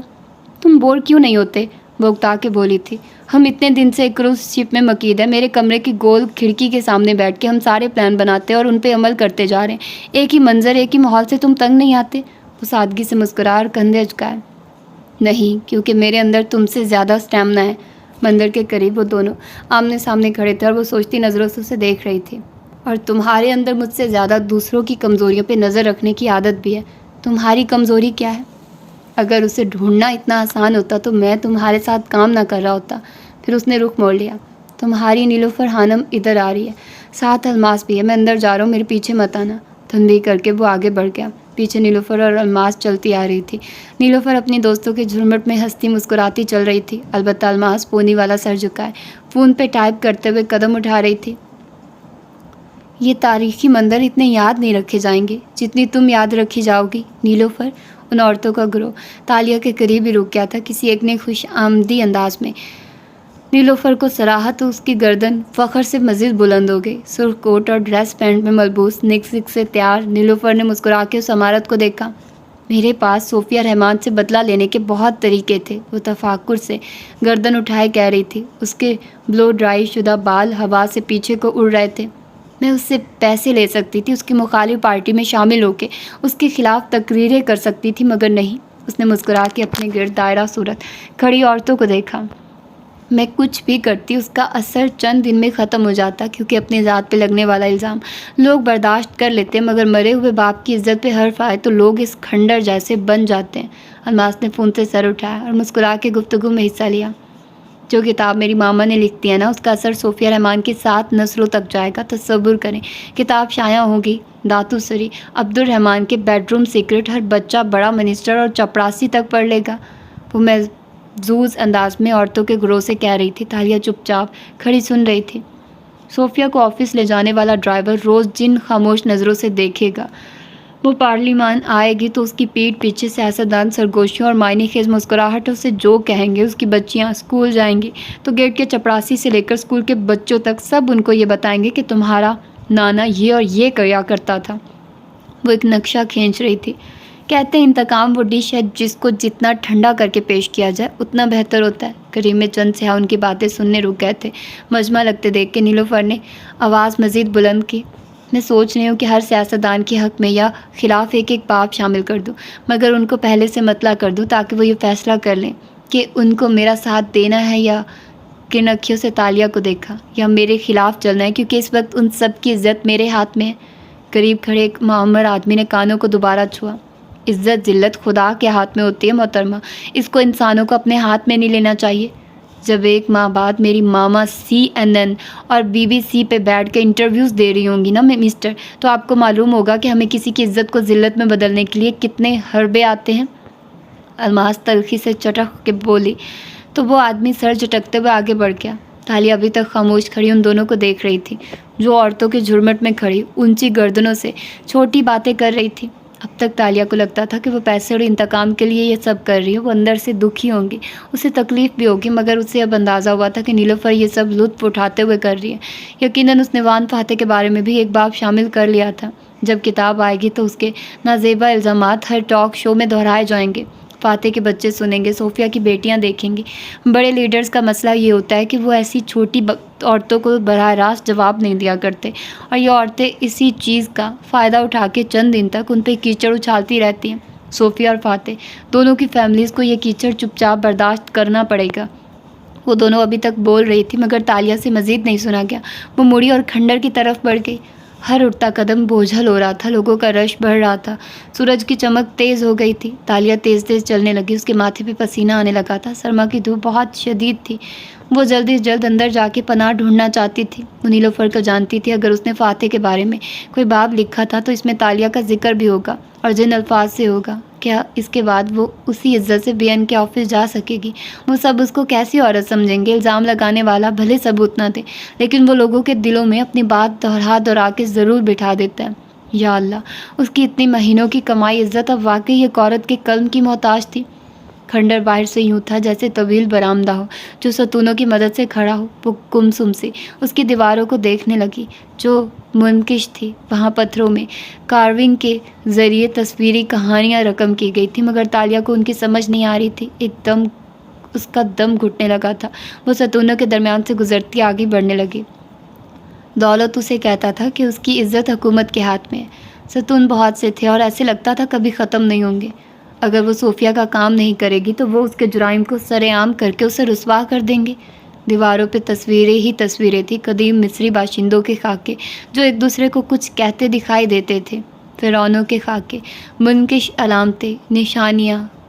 تم بور کیوں نہیں ہوتے؟ وہ اکتا کے بولی تھی۔ ہم اتنے دن سے ایک کروز شپ میں مقید ہے، میرے کمرے کی گول کھڑکی کے سامنے بیٹھ کے ہم سارے پلان بناتے اور ان پہ عمل کرتے جا رہے ہیں۔ ایک ہی منظر، ایک ہی ماحول سے تم تنگ نہیں آتے؟ وہ سادگی سے مسکرا اور کندھے اچکائے۔ نہیں، کیونکہ میرے اندر تم سے زیادہ اسٹیمنا ہے۔ مندر کے قریب وہ دونوں آمنے سامنے کھڑے تھے اور وہ سوچتی نظروں سے اسے دیکھ رہی تھی۔ اور تمہارے اندر مجھ سے زیادہ دوسروں کی کمزوریوں پہ نظر رکھنے کی عادت بھی ہے۔ تمہاری کمزوری کیا ہے؟ اگر اسے ڈھونڈنا اتنا آسان ہوتا تو میں تمہارے ساتھ کام نہ کر رہا ہوتا۔ پھر اس نے رخ موڑ لیا۔ تمہاری نیلوفر خانم ادھر آ رہی ہے، ساتھ الماس بھی ہے، میں اندر جا رہا ہوں، میرے پیچھے مت آنا۔ تنبیہ کر کے وہ آگے بڑھ گیا۔ پیچھے نیلوفر اور الماس چلتی آ رہی تھی۔ نیلوفر اپنی دوستوں کے جھرمٹ میں ہنستی مسکراتی چل رہی تھی، البتہ الماس پونی والا سر جھکائے فون پہ ٹائپ کرتے ہوئے قدم اٹھا رہی تھی۔ یہ تاریخی منظر اتنے یاد نہیں رکھے جائیں گے جتنی تم یاد رکھی جاؤ گی نیلوفر۔ ان عورتوں کا گروہ تالیہ کے قریب ہی رک گیا تھا۔ کسی ایک نے خوش آمدی انداز میں نیلوفر کو سراہا تو اس کی گردن فخر سے مزید بلند ہو گئی۔ سرخ کوٹ اور ڈریس پینٹ میں ملبوس نک سے تیار نیلوفر نے مسکرا کے اس عمارت کو دیکھا۔ میرے پاس صوفیہ رحمان سے بدلہ لینے کے بہت طریقے تھے، وہ تفکر سے گردن اٹھائے کہہ رہی تھی۔ اس کے بلو ڈرائی شدہ بال ہوا سے پیچھے کو اڑ رہے تھے۔ میں اس سے پیسے لے سکتی تھی، اس کی مخالف پارٹی میں شامل ہو کے اس کے خلاف تقریریں کر سکتی تھی، مگر نہیں۔ اس نے مسکرا کے اپنے گرد دائرہ صورت کھڑی عورتوں کو دیکھا۔ میں کچھ بھی کرتی اس کا اثر چند دن میں ختم ہو جاتا، کیونکہ اپنی ذات پہ لگنے والا الزام لوگ برداشت کر لیتے، مگر مرے ہوئے باپ کی عزت پہ حرف آئے تو لوگ اس کھنڈر جیسے بن جاتے ہیں۔ الماس نے فون سے سر اٹھایا اور مسکرا کے گفتگو میں حصہ لیا۔ جو کتاب میری ماما نے لکھ دی ہے نا، اس کا اثر صوفیہ رحمان کے 7 نسلوں تک جائے گا۔ تصور کریں، کتاب شائع ہوگی، داتو سری عبد الرحمان کے بیڈ روم سیکرٹ ہر بچہ بڑا منسٹر اور چپڑاسی تک پڑھ لے گا۔ وہ محظوظ انداز میں عورتوں کے گروہ سے کہہ رہی تھی۔ تالیہ چپ چاپ کھڑی سن رہی تھی۔ صوفیہ کو آفس لے جانے والا ڈرائیور روز جن خاموش نظروں سے دیکھے گا، وہ پارلیمان آئے گی تو اس کی پیٹھ پیچھے سیاستدان سرگوشیوں اور معنی خیز مسکراہٹوں سے جو کہیں گے، اس کی بچیاں اسکول جائیں گی تو گیٹ کے چپڑاسی سے لے کر اسکول کے بچوں تک سب ان کو یہ بتائیں گے کہ تمہارا نانا یہ اور یہ کیا کرتا تھا۔ وہ ایک نقشہ کھینچ رہی تھی۔ کہتے ہیں انتقام وہ ڈش ہے جس کو جتنا ٹھنڈا کر کے پیش کیا جائے اتنا بہتر ہوتا ہے۔ قریب میں چند سیاح ان کی باتیں سننے رک گئے تھے۔ مجمع لگتے دیکھ کے نیلوفر نے آواز مزید بلند کی۔ میں سوچ رہی ہوں کہ ہر سیاستدان کے حق میں یا خلاف ایک باب شامل کر دوں، مگر ان کو پہلے سے مطلع کر دوں تاکہ وہ یہ فیصلہ کر لیں کہ ان کو میرا ساتھ دینا ہے یا کن اکھیوں سے تالیہ کو دیکھا یا میرے خلاف چلنا ہے، کیونکہ اس وقت ان سب کی عزت میرے ہاتھ میں ہے۔ قریب کھڑے ایک معمر آدمی نے کانوں کو دوبارہ چھوا۔ عزت ذلت خدا کے ہاتھ میں ہوتی ہے محترمہ، اس کو انسانوں کو اپنے ہاتھ میں نہیں لینا چاہیے۔ جب ایک ماہ بعد میری ماما CNN اور BBC پہ بیٹھ کے انٹرویوز دے رہی ہوں گی نا مسٹر، تو آپ کو معلوم ہوگا کہ ہمیں کسی کی عزت کو ذلت میں بدلنے کے لیے کتنے حربے آتے ہیں۔ الماس تلخی سے چٹک کے بولی تو وہ آدمی سر جھٹکتے ہوئے آگے بڑھ گیا۔ تالیہ ابھی تک خاموش کھڑی ان دونوں کو دیکھ رہی تھی، جو عورتوں کے جھرمٹ میں کھڑی اونچی گردنوں سے چھوٹی باتیں کر رہی تھی۔ اب تک تالیہ کو لگتا تھا کہ وہ پیسے اور انتقام کے لیے یہ سب کر رہی ہے، وہ اندر سے دکھی ہوں گی، اسے تکلیف بھی ہوگی، مگر اسے اب اندازہ ہوا تھا کہ نیلوفر یہ سب لطف اٹھاتے ہوئے کر رہی ہے۔ یقیناً اس نے وان فاتح کے بارے میں بھی ایک باب شامل کر لیا تھا۔ جب کتاب آئے گی تو اس کے نازیبا الزامات ہر ٹاک شو میں دہرائے جائیں گے۔ فاتح کے بچے سنیں گے، صوفیہ کی بیٹیاں دیکھیں گی۔ بڑے لیڈرز کا مسئلہ یہ ہوتا ہے کہ وہ ایسی چھوٹی عورتوں کو براہ راست جواب نہیں دیا کرتے، اور یہ عورتیں اسی چیز کا فائدہ اٹھا کے چند دن تک ان پہ کیچڑ اچھالتی رہتی ہیں۔ صوفیہ اور فاتح دونوں کی فیملیز کو یہ کیچڑ چپ چاپ برداشت کرنا پڑے گا۔ وہ دونوں ابھی تک بول رہی تھی، مگر تالیہ سے مزید نہیں سنا گیا۔ وہ مڑی اور کھنڈر کی طرف بڑھ گئی۔ ہر اٹھتا قدم بوجھل ہو رہا تھا، لوگوں کا رش بڑھ رہا تھا، سورج کی چمک تیز ہو گئی تھی۔ تالیہ تیز تیز چلنے لگی، اس کے ماتھے پہ پسینہ آنے لگا تھا، سرما کی دھوپ بہت شدید تھی۔ وہ جلدی سے جلد اندر جا کے پناہ ڈھونڈنا چاہتی تھی۔ وہ نیلوفر کو جانتی تھی، اگر اس نے فاتح کے بارے میں کوئی باب لکھا تھا تو اس میں تالیہ کا ذکر بھی ہوگا، اور جن الفاظ سے ہوگا، کیا اس کے بعد وہ اسی عزت سے BN کے آفس جا سکے گی؟ وہ سب اس کو کیسی عورت سمجھیں گے؟ الزام لگانے والا بھلے ثبوت نہ دے، لیکن وہ لوگوں کے دلوں میں اپنی بات دہرا کے ضرور بٹھا دیتا ہے۔ یا اللہ، اس کی اتنی مہینوں کی کمائی عزت اب واقعی ایک عورت کے قلم کی محتاج تھی۔ کھنڈر باہر سے یوں تھا جیسے طویل برآمدہ ہو جو ستونوں کی مدد سے کھڑا ہو۔ وہ گمسم سی اس کی دیواروں کو دیکھنے لگی جو منکش تھی۔ وہاں پتھروں میں کارونگ کے ذریعے تصویری کہانیاں رقم کی گئی تھی، مگر تالیہ کو ان کی سمجھ نہیں آ رہی تھی۔ ایک دم اس کا دم گھٹنے لگا تھا۔ وہ ستونوں کے درمیان سے گزرتی آگے بڑھنے لگی۔ دولت اسے کہتا تھا کہ اس کی عزت حکومت کے ہاتھ میں ہے۔ ستون بہت سے تھے اور ایسے لگتا تھا کبھی ختم نہیں ہوں گے۔ اگر وہ صوفیہ کا کام نہیں کرے گی تو وہ اس کے جرائم کو سر عام کر کے اسے رسوا کر دیں گے۔ دیواروں پہ تصویریں ہی تصویریں تھیں، قدیم مصری باشندوں کے خاکے جو ایک دوسرے کو کچھ کہتے دکھائی دیتے تھے، فرعونوں کے خاکے، منکش علامتیں، نشانیاں،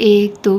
1 2,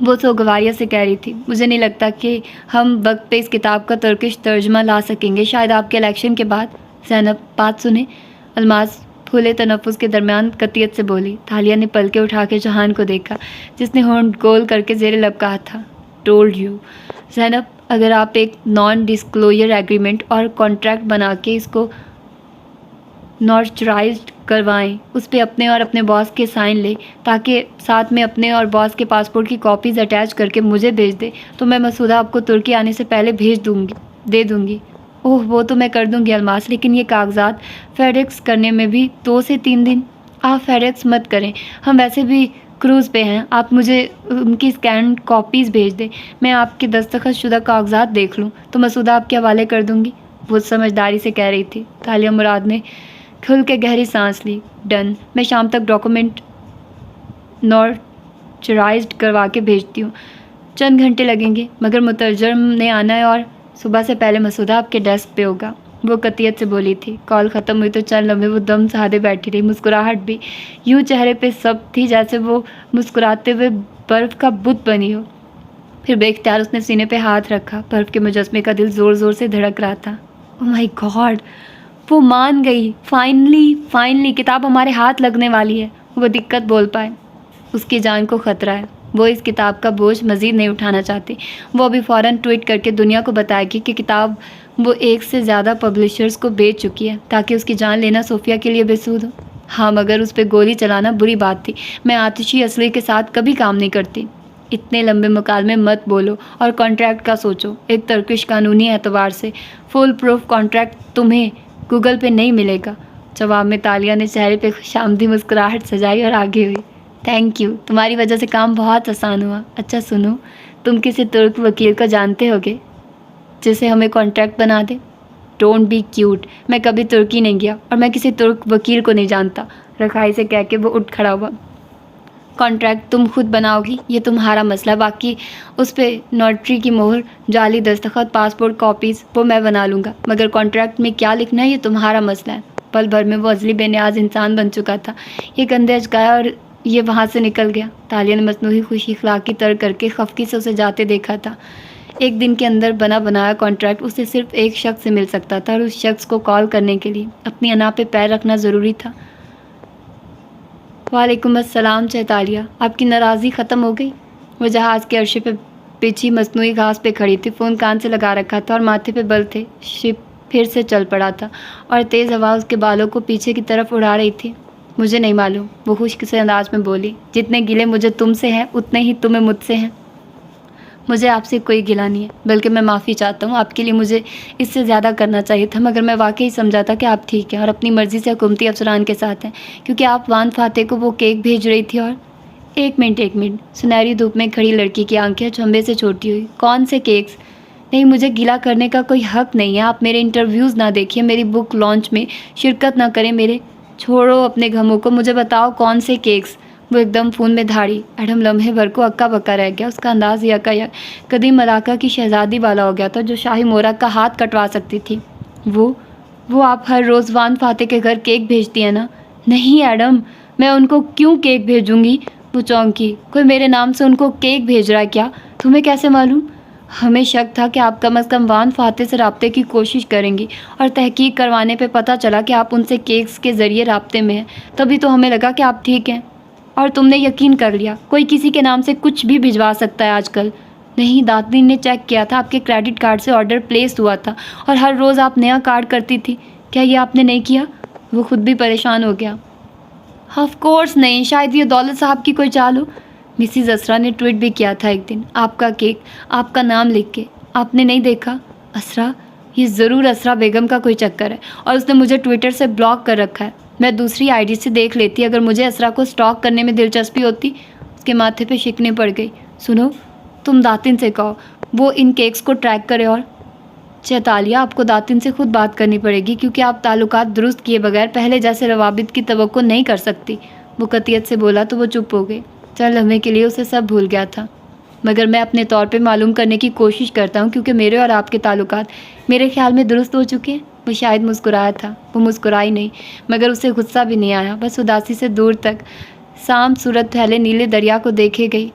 وہ سوگواریا سے کہہ رہی تھی، مجھے نہیں لگتا کہ ہم وقت پہ اس کتاب کا ترکش ترجمہ لا سکیں گے، شاید آپ کے الیکشن کے بعد۔ زینب بات سنیں، الماس پھولے تنفس کے درمیان قطعیت سے بولی۔ تالیہ نے پلکیں اٹھا کے جہان کو دیکھا جس نے ہونٹ گول کر کے زیر لب کہا تھا، ٹولڈ یو۔ زینب، اگر آپ ایک نان ڈسکلوجر ایگریمنٹ اور کانٹریکٹ بنا کے اس کو نوٹرائزڈ کروائیں، اس پہ اپنے اور اپنے باس کے سائن لے تاکہ ساتھ میں اپنے اور باس کے پاسپورٹ کی کاپیز اٹیچ کر کے مجھے بھیج دے، تو میں مسودہ آپ کو ترکی آنے سے پہلے دے دوں گی۔ اوہ، وہ تو میں کر دوں گی الماس، لیکن یہ کاغذات فیڈیکس کرنے میں بھی 2 سے 3 دن۔ آپ فیڈیکس مت کریں، ہم ویسے بھی کروز پہ ہیں، آپ مجھے ان کی اسکین کاپیز بھیج دیں، میں آپ کے دستخط شدہ کاغذات دیکھ لوں تو مسودہ آپ کے حوالے کر دوں گی۔ وہ سمجھداری سے کہہ رہی تھی۔ تالیہ مراد نے کھل کے گہری سانس لی۔ ڈن، میں شام تک ڈاکومنٹ نوٹرائزڈ کروا کے بھیجتی ہوں، چند گھنٹے لگیں گے، مگر مترجم نے آنا ہے اور صبح سے پہلے مسودہ آپ کے ڈیسک پہ ہوگا۔ وہ قطعیت سے بولی تھی۔ کال ختم ہوئی تو چند لمحے وہ دم سادے بیٹھی رہی، مسکراہٹ بھی یوں چہرے پہ سب تھی جیسے وہ مسکراتے ہوئے برف کا بت بنی ہو۔ پھر بے اختیار اس نے سینے پہ ہاتھ رکھا، برف کے مجسمے کا دل زور زور سے دھڑک رہا تھا۔ او مائی گاڈ، وہ مان گئی، فائنلی کتاب ہمارے ہاتھ لگنے والی ہے۔ وہ دقت بول پائے، اس کی جان کو خطرہ ہے، وہ اس کتاب کا بوجھ مزید نہیں اٹھانا چاہتی۔ وہ ابھی فوراً ٹویٹ کر کے دنیا کو بتائے گی کہ کتاب وہ 1 سے زیادہ پبلشرز کو بیچ چکی ہے تاکہ اس کی جان لینا صوفیہ کے لیے بے سود ہو۔ ہاں، مگر اس پہ گولی چلانا بری بات تھی، میں آتشی اسلحے کے ساتھ کبھی کام نہیں کرتی۔ اتنے لمبے مکالمے مت بولو اور کانٹریکٹ کا سوچو، ایک ترکش قانونی اعتبار سے فل پروف کانٹریکٹ تمہیں گوگل پہ نہیں ملے گا۔ جواب میں تالیہ نے چہرے پہ خوشامدی مسکراہٹ سجائی اور آگے ہوئی۔ تھینک یو، تمہاری وجہ سے کام بہت آسان ہوا۔ اچھا سنو، تم کسی ترک وکیل کو جانتے ہوگے جسے ہمیں کانٹریکٹ بنا دے؟ ڈونٹ بی کیوٹ، میں کبھی ترکی نہیں گیا اور میں کسی ترک وکیل کو نہیں جانتا، رکھائی سے کہہ کے وہ اٹھ کھڑا ہوا۔ کانٹریکٹ تم خود بناؤ گی، یہ تمہارا مسئلہ، باقی اس پہ نوٹری کی مہر، جعلی دستخط، پاسپورٹ کاپیز وہ میں بنا لوں گا، مگر کانٹریکٹ میں کیا لکھنا ہے یہ تمہارا مسئلہ ہے۔ پل بھر میں وہ ازلی بے نیاز انسان بن چکا تھا، یہ گندے اچکایا اور یہ وہاں سے نکل گیا۔ تالیہ نے مصنوعی خوشی اخلاقی ترک کر کے خفگی سے اسے جاتے دیکھا تھا۔ ایک دن کے اندر بنا بنایا کانٹریکٹ اسے صرف ایک شخص سے مل سکتا تھا اور اس شخص کو کال کرنے کے لیے اپنی انا پہ پیر رکھنا ضروری تھا۔ وعلیکم السلام چیتالیہ، آپ کی ناراضی ختم ہو گئی؟ وہ جہاز کے عرشے پہ بچھی مصنوعی گھاس پہ کھڑی تھی، فون کان سے لگا رکھا تھا اور ماتھے پہ بل تھے۔ شپ پھر سے چل پڑا تھا اور تیز ہوا اس کے بالوں کو پیچھے کی طرف اڑا رہی تھی۔ مجھے نہیں معلوم، وہ خشک سے انداز میں بولی، جتنے گلے مجھے تم سے ہیں اتنے ہی تمہیں مجھ سے ہیں۔ مجھے آپ سے کوئی گلہ نہیں ہے، بلکہ میں معافی چاہتا ہوں، آپ کے لیے مجھے اس سے زیادہ کرنا چاہیے تھا، مگر میں واقعی سمجھا تھا کہ آپ ٹھیک ہیں اور اپنی مرضی سے حکومتی افسران کے ساتھ ہیں، کیونکہ آپ وان فاتح کو وہ کیک بھیج رہی تھی۔ اور ایک منٹ، سنہری دھوپ میں کھڑی لڑکی کی آنکھیں چمبے سے چھوٹی ہوئی۔ کون سے کیکس؟ نہیں، مجھے گلہ کرنے کا کوئی حق نہیں ہے، آپ میرے انٹرویوز نہ دیکھیں، میری بک لانچ میں شرکت نہ کریں، چھوڑو اپنے غموں کو، مجھے بتاؤ کون سے کیکس؟ وہ ایک دم فون میں دھاڑی۔ ایڈم لمحے بھر کو اکا بکا رہ گیا، اس کا انداز قدیم ملاقہ کی شہزادی والا ہو گیا تھا جو شاہی مورخ کا ہاتھ کٹوا سکتی تھی۔ وہ آپ ہر روز وان فاتح کے گھر کیک بھیجتی ہیں نا؟ نہیں ایڈم، میں ان کو کیوں کیک بھیجوں گی؟ وہ چونکی۔ کوئی میرے نام سے ان کو کیک بھیج رہا ہے کیا؟ تمہیں کیسے معلوم؟ ہمیں شک تھا کہ آپ کم از کم وان فاتح سے رابطے کی کوشش کریں گی، اور تحقیق کروانے پہ پتہ چلا کہ آپ ان سے کیکس کے ذریعے رابطے میں ہیں، تبھی تو ہمیں لگا کہ آپ ٹھیک ہیں، اور تم نے یقین کر لیا۔ کوئی کسی کے نام سے کچھ بھی بھجوا سکتا ہے آج کل۔ نہیں، دادی نے چیک کیا تھا، آپ کے کریڈٹ کارڈ سے آرڈر پلیس ہوا تھا اور ہر روز آپ نیا کارڈ کرتی تھی۔ کیا یہ آپ نے نہیں کیا؟ وہ خود بھی پریشان ہو گیا۔ آف کورس نہیں، شاید یہ دولت صاحب کی کوئی چال ہو۔ مسز اسرا نے ٹویٹ بھی کیا تھا ایک دن، آپ کا کیک، آپ کا نام لکھ کے، آپ نے نہیں دیکھا؟ اسرا، یہ ضرور اسرا بیگم کا کوئی چکر ہے، اور اس نے مجھے ٹویٹر سے بلاک کر رکھا ہے۔ میں دوسری آئی ڈی سے دیکھ لیتی اگر مجھے اسرا کو سٹاک کرنے میں دلچسپی ہوتی۔ اس کے ماتھے پہ شکنیں پڑ گئی۔ سنو، تم داتن سے کہو وہ ان کیکس کو ٹریک کرے۔ اور چیتالیہ، آپ کو داتن سے خود بات کرنی پڑے گی، کیونکہ آپ تعلقات درست کیے بغیر پہلے جیسے روابط کی توقع نہیں کر سکتی۔ وہ قطعیت سے بولا تو وہ چپ ہو گئی۔ چند لمحے کے لیے اسے سب بھول گیا تھا، مگر میں اپنے طور پہ معلوم کرنے کی کوشش کرتا ہوں، کیونکہ میرے اور آپ کے تعلقات میرے خیال میں درست ہو چکے ہیں۔ وہ شاید مسکرایا تھا، وہ مسکرائی نہیں، مگر اسے غصہ بھی نہیں آیا، بس اداسی سے دور تک سام صورت پھیلے نیلے دریا کو دیکھے گئی۔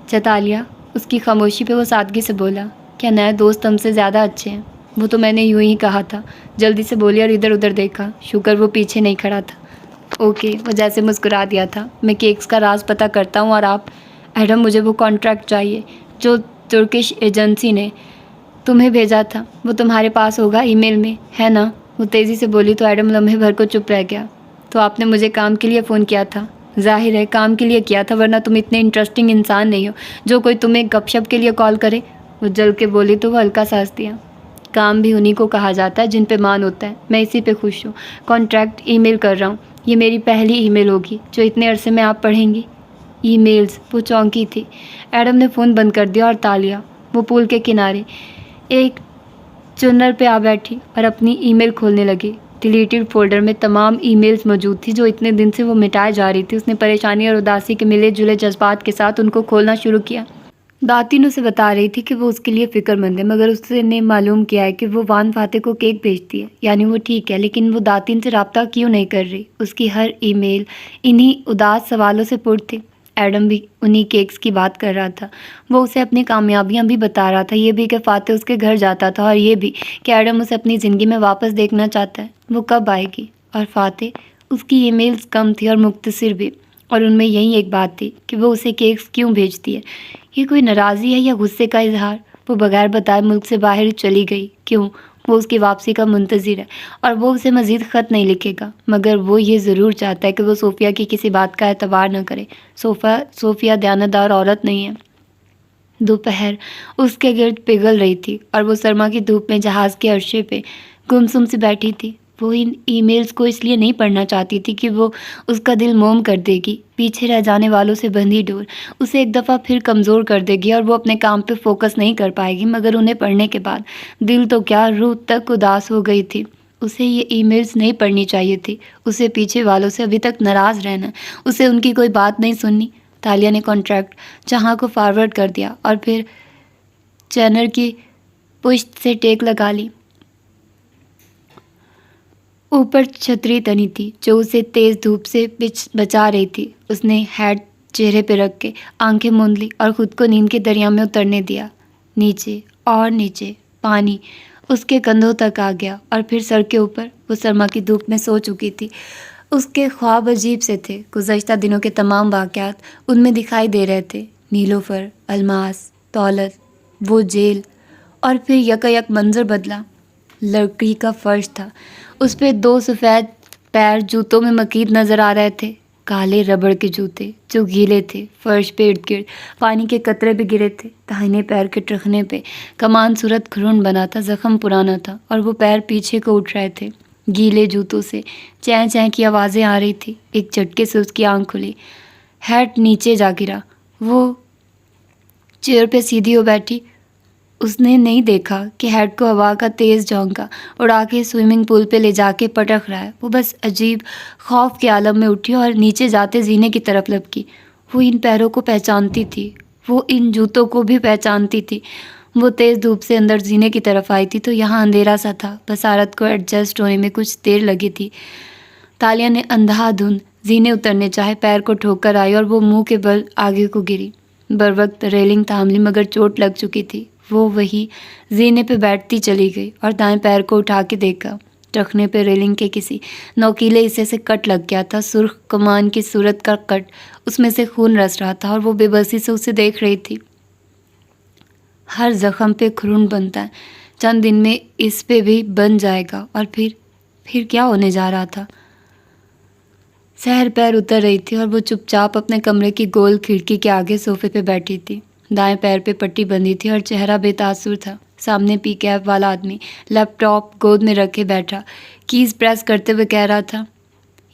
اچھا تالیہ، اس کی خاموشی پہ وہ سادگی سے بولا، کیا نئے دوست ہم سے زیادہ اچھے ہیں؟ وہ تو میں نے یوں ہی کہا تھا، جلدی سے بولی اور ادھر ادھر دیکھا، شکر وہ پیچھے نہیں کھڑا تھا۔ اوکے، وہ جیسے مسکرا دیا تھا، میں کیکس کا راز پتہ کرتا ہوں اور آپ؟ ایڈم، مجھے وہ کانٹریکٹ چاہیے جو ترکش ایجنسی نے تمہیں بھیجا تھا، وہ تمہارے پاس ہوگا ای میل میں، ہے نا؟ وہ تیزی سے بولی تو ایڈم لمحے بھر کو چپ رہ گیا۔ تو آپ نے مجھے کام کے لیے فون کیا تھا؟ ظاہر ہے کام کے لیے کیا تھا، ورنہ تم اتنے انٹرسٹنگ انسان نہیں ہو جو کوئی تمہیں گپ شپ کے لیے کال کرے۔ وہ جل کے بولی تو وہ ہلکا سانس دیا۔ کام بھی انہی کو کہا جاتا ہے جن پہ مان ہوتا ہے، میں اسی پہ خوش ہوں۔ کانٹریکٹ ای میل کر رہا ہوں، یہ میری پہلی ای میل ہوگی جو اتنے عرصے میں آپ پڑھیں گی۔ ای میلز، وہ چونکی تھی۔ ایڈم نے فون بند کر دیا اور تالیہ، وہ پول کے کنارے ایک چنر پہ آ بیٹھی اور اپنی ای میل کھولنے لگی۔ ڈیلیٹڈ فولڈر میں تمام ای میلز موجود تھی جو اتنے دن سے وہ مٹائے جا رہی تھی۔ اس نے پریشانی اور اداسی کے ملے جلے جذبات کے ساتھ ان کو کھولنا شروع کیا۔ داتن اسے بتا رہی تھی کہ وہ اس کے لیے فکر مند ہے، مگر اس نے معلوم کیا ہے کہ وہ وان فاتح کو کیک بھیجتی ہے، یعنی وہ ٹھیک ہے، لیکن وہ داتن سے رابطہ کیوں نہیں کر رہی؟ اس کی ہر ای میل انہی اداس سوالوں سے پُر تھی۔ ایڈم بھی انہی کیکس کی بات کر رہا تھا، وہ اسے اپنی کامیابیاں بھی بتا رہا تھا، یہ بھی کہ فاتح اس کے گھر جاتا تھا، اور یہ بھی کہ ایڈم اسے اپنی زندگی میں واپس دیکھنا چاہتا ہے، وہ کب آئے گی؟ اور فاتح، اس کی ای میلز کم تھی اور مختصر بھی، اور ان میں یہی ایک بات تھی کہ وہ اسے کیکس کیوں بھیجتی ہے۔ یہ کوئی ناراضی ہے یا غصے کا اظہار؟ وہ بغیر بتائے ملک سے باہر چلی گئی، کیوں؟ وہ اس کی واپسی کا منتظر ہے اور وہ اسے مزید خط نہیں لکھے گا، مگر وہ یہ ضرور چاہتا ہے کہ وہ صوفیہ کی کسی بات کا اعتبار نہ کرے۔ صوفیہ دیانتدار عورت نہیں ہے۔ دوپہر اس کے گرد پگھل رہی تھی اور وہ سرما کی دھوپ میں جہاز کے عرشے پہ گمسم سے بیٹھی تھی۔ وہ ان ای میلز کو اس لیے نہیں پڑھنا چاہتی تھی کہ وہ اس کا دل موم کر دے گی، پیچھے رہ جانے والوں سے بندھی ڈور اسے ایک دفعہ پھر کمزور کر دے گی اور وہ اپنے کام پہ فوکس نہیں کر پائے گی، مگر انہیں پڑھنے کے بعد دل تو کیا روح تک اداس ہو گئی تھی۔ اسے یہ ای میلز نہیں پڑھنی چاہیے تھی، اسے پیچھے والوں سے ابھی تک ناراض رہنا، اسے ان کی کوئی بات نہیں سننی۔ تالیہ نے کانٹریکٹ جہاں کو فارورڈ کر دیا اور پھر چینر کی پشت سے ٹیک لگا لی۔ اوپر چھتری تنی تھی جو اسے تیز دھوپ سے بچا رہی تھی۔ اس نے ہیٹ چہرے پہ رکھ کے آنکھیں موند لی اور خود کو نیند کے دریا میں اترنے دیا۔ نیچے اور نیچے پانی اس کے کندھوں تک آ گیا اور پھر سر کے اوپر۔ وہ سرما کی دھوپ میں سو چکی تھی۔ اس کے خواب عجیب سے تھے، گزشتہ دنوں کے تمام واقعات ان میں دکھائی دے رہے تھے، نیلوفر، الماس، دولت، وہ جیل، اور پھر یکایک منظر بدلا۔ لکڑی کا فرش تھا، اس پہ 2 سفید پیر جوتوں میں مکید نظر آ رہے تھے، کالے ربڑ کے جوتے جو گیلے تھے۔ فرش پہ ارد گرد پانی کے قطرے بھی گرے تھے۔ داہنے پیر کے ٹخنے پہ کمان صورت کھرن بنا تھا، زخم پرانا تھا اور وہ پیر پیچھے کو اٹھ رہے تھے۔ گیلے جوتوں سے چیں چیں کی آوازیں آ رہی تھی۔ ایک جھٹکے سے اس کی آنکھ کھلی، ہیٹ نیچے جا گرا۔ وہ چیئر پہ سیدھی ہو بیٹھی۔ اس نے نہیں دیکھا کہ ہیڈ کو ہوا کا تیز جھونکا اڑا کے سوئمنگ پول پہ لے جا کے پٹک رہا ہے۔ وہ بس عجیب خوف کے عالم میں اٹھی اور نیچے جاتے زینے کی طرف لپکی۔ وہ ان پیروں کو پہچانتی تھی، وہ ان جوتوں کو بھی پہچانتی تھی۔ وہ تیز دھوپ سے اندر زینے کی طرف آئی تھی تو یہاں اندھیرا سا تھا، بصارت کو ایڈجسٹ ہونے میں کچھ دیر لگی تھی۔ تالیہ نے اندھا دھند زینے اترنے چاہے، پیر کو ٹھوکر آئی اور وہ منہ کے بل آگے کو گری۔ بروقت ریلنگ تھام لی مگر چوٹ لگ چکی تھی۔ وہ وہی زینے پہ بیٹھتی چلی گئی اور دائیں پیر کو اٹھا کے دیکھا۔ ٹخنے پہ ریلنگ کے کسی نوکیلے حصے سے کٹ لگ گیا تھا، سرخ کمان کی صورت کا کٹ، اس میں سے خون رس رہا تھا اور وہ بے بسی سے اسے دیکھ رہی تھی۔ ہر زخم پہ خون بنتا ہے، چند دن میں اس پہ بھی بن جائے گا، اور پھر کیا ہونے جا رہا تھا؟ سحر پیر اتر رہی تھی اور وہ چپ چاپ اپنے کمرے کی گول کھڑکی کے آگے صوفے پہ بیٹھی تھی۔ دائیں پیر پہ پٹی بندھی تھی اور چہرہ بے تاثر تھا۔ سامنے پی کیپ والا آدمی لیپ ٹاپ گود میں رکھے بیٹھا، کیز پریس کرتے ہوئے کہہ رہا تھا،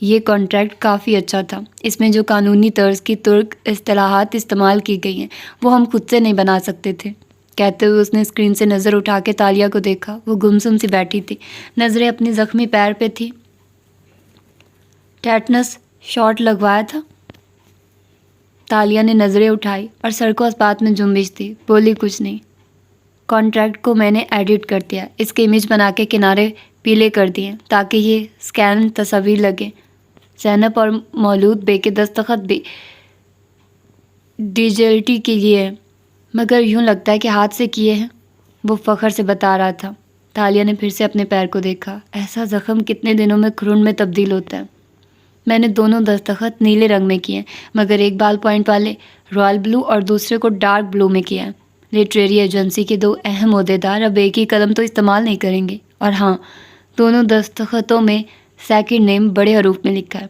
یہ کانٹریکٹ کافی اچھا تھا، اس میں جو قانونی طرز کی ترک اصطلاحات استعمال کی گئی ہیں وہ ہم خود سے نہیں بنا سکتے تھے۔ کہتے ہوئے اس نے اسکرین سے نظر اٹھا کے تالیہ کو دیکھا۔ وہ گمسم سی بیٹھی تھی، نظریں اپنی زخمی پیر پہ تھی۔ ٹیٹنس شاٹ لگوایا تھا؟ تالیہ نے نظریں اٹھائی اور سر کو اس بات میں جنبش دی، بولی کچھ نہیں۔ کانٹریکٹ کو میں نے ایڈٹ کر دیا، اس کے امیج بنا کے کنارے پیلے کر دیے تاکہ یہ سکین تصاویر لگیں۔ زینب اور مولود بے کے دستخط بھی DJLT کے لیے ہے، مگر یوں لگتا ہے کہ ہاتھ سے کیے ہیں، وہ فخر سے بتا رہا تھا۔ تالیہ نے پھر سے اپنے پیر کو دیکھا۔ ایسا زخم کتنے دنوں میں خون میں تبدیل ہوتا ہے۔ میں نے دونوں دستخط نیلے رنگ میں کیے ہیں، مگر ایک بال پوائنٹ والے رائل بلو اور دوسرے کو ڈارک بلو میں کیا ہے۔ لٹریری ایجنسی کے 2 اہم عہدیدار اب ایک ہی قلم تو استعمال نہیں کریں گے، اور ہاں، دونوں دستخطوں میں سیکنڈ نیم بڑے حروف میں لکھا ہے،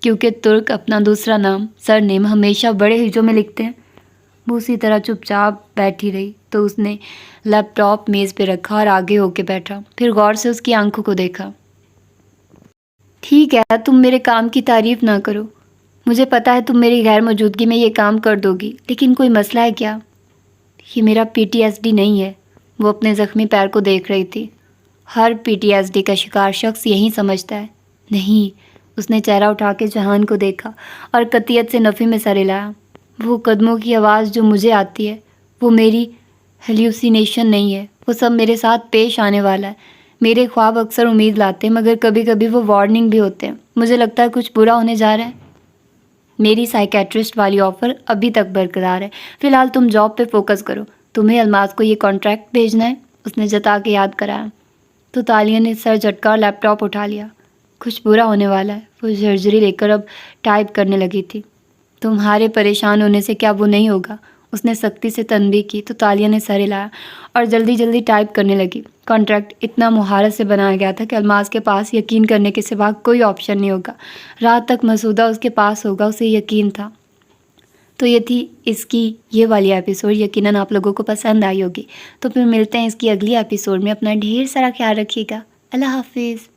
کیونکہ ترک اپنا دوسرا نام سر نیم ہمیشہ بڑے ہجوں میں لکھتے ہیں۔ وہ اسی طرح چپ چاپ بیٹھی رہی تو اس نے لیپ ٹاپ میز پہ رکھا اور آگے ہو کے بیٹھا، پھر غور سے اس کی آنکھوں کو دیکھا۔ ٹھیک ہے، تم میرے کام کی تعریف نہ کرو، مجھے پتا ہے تم میری غیر موجودگی میں یہ کام کر دو گی، لیکن کوئی مسئلہ ہے کیا؟ یہ میرا PTSD نہیں ہے۔ وہ اپنے زخمی پیر کو دیکھ رہی تھی۔ ہر PTSD کا شکار شخص یہی سمجھتا ہے۔ نہیں، اس نے چہرہ اٹھا کے جہان کو دیکھا اور قطعیت سے نفی میں سر ہلایا۔ وہ قدموں کی آواز جو مجھے آتی ہے، وہ میری ہیلوسینیشن نہیں ہے، وہ سب میرے ساتھ پیش آنے والا ہے۔ میرے خواب اکثر امید لاتے ہیں، مگر کبھی کبھی وہ وارننگ بھی ہوتے ہیں۔ مجھے لگتا ہے کچھ برا ہونے جا رہا ہے۔ میری سائیکیٹرسٹ والی آفر ابھی تک برقرار ہے۔ فی الحال تم جاب پہ فوکس کرو۔ تمہیں الماس کو یہ کانٹریکٹ بھیجنا ہے، اس نے جتا کے یاد کرایا۔ تو تالیہ نے سر جھٹکا اور لیپ ٹاپ اٹھا لیا۔ کچھ برا ہونے والا ہے، وہ جھرجھری لے کر اب ٹائپ کرنے لگی تھی۔ تمہارے پریشان ہونے سے کیا وہ نہیں ہوگا؟ اس نے سختی سے تنبیہ کی تو تالیہ نے سر ہلایا اور جلدی جلدی ٹائپ کرنے لگی۔ کانٹریکٹ اتنا مہارت سے بنایا گیا تھا کہ الماس کے پاس یقین کرنے کے سوا کوئی آپشن نہیں ہوگا۔ رات تک مسودہ اس کے پاس ہوگا، اسے یقین تھا۔ تو یہ تھی اس کی یہ والی ایپیسوڈ۔ یقیناً آپ لوگوں کو پسند آئی ہوگی۔ تو پھر ملتے ہیں اس کی اگلی ایپیسوڈ میں۔ اپنا ڈھیر سارا خیال رکھیے گا۔ اللہ حافظ۔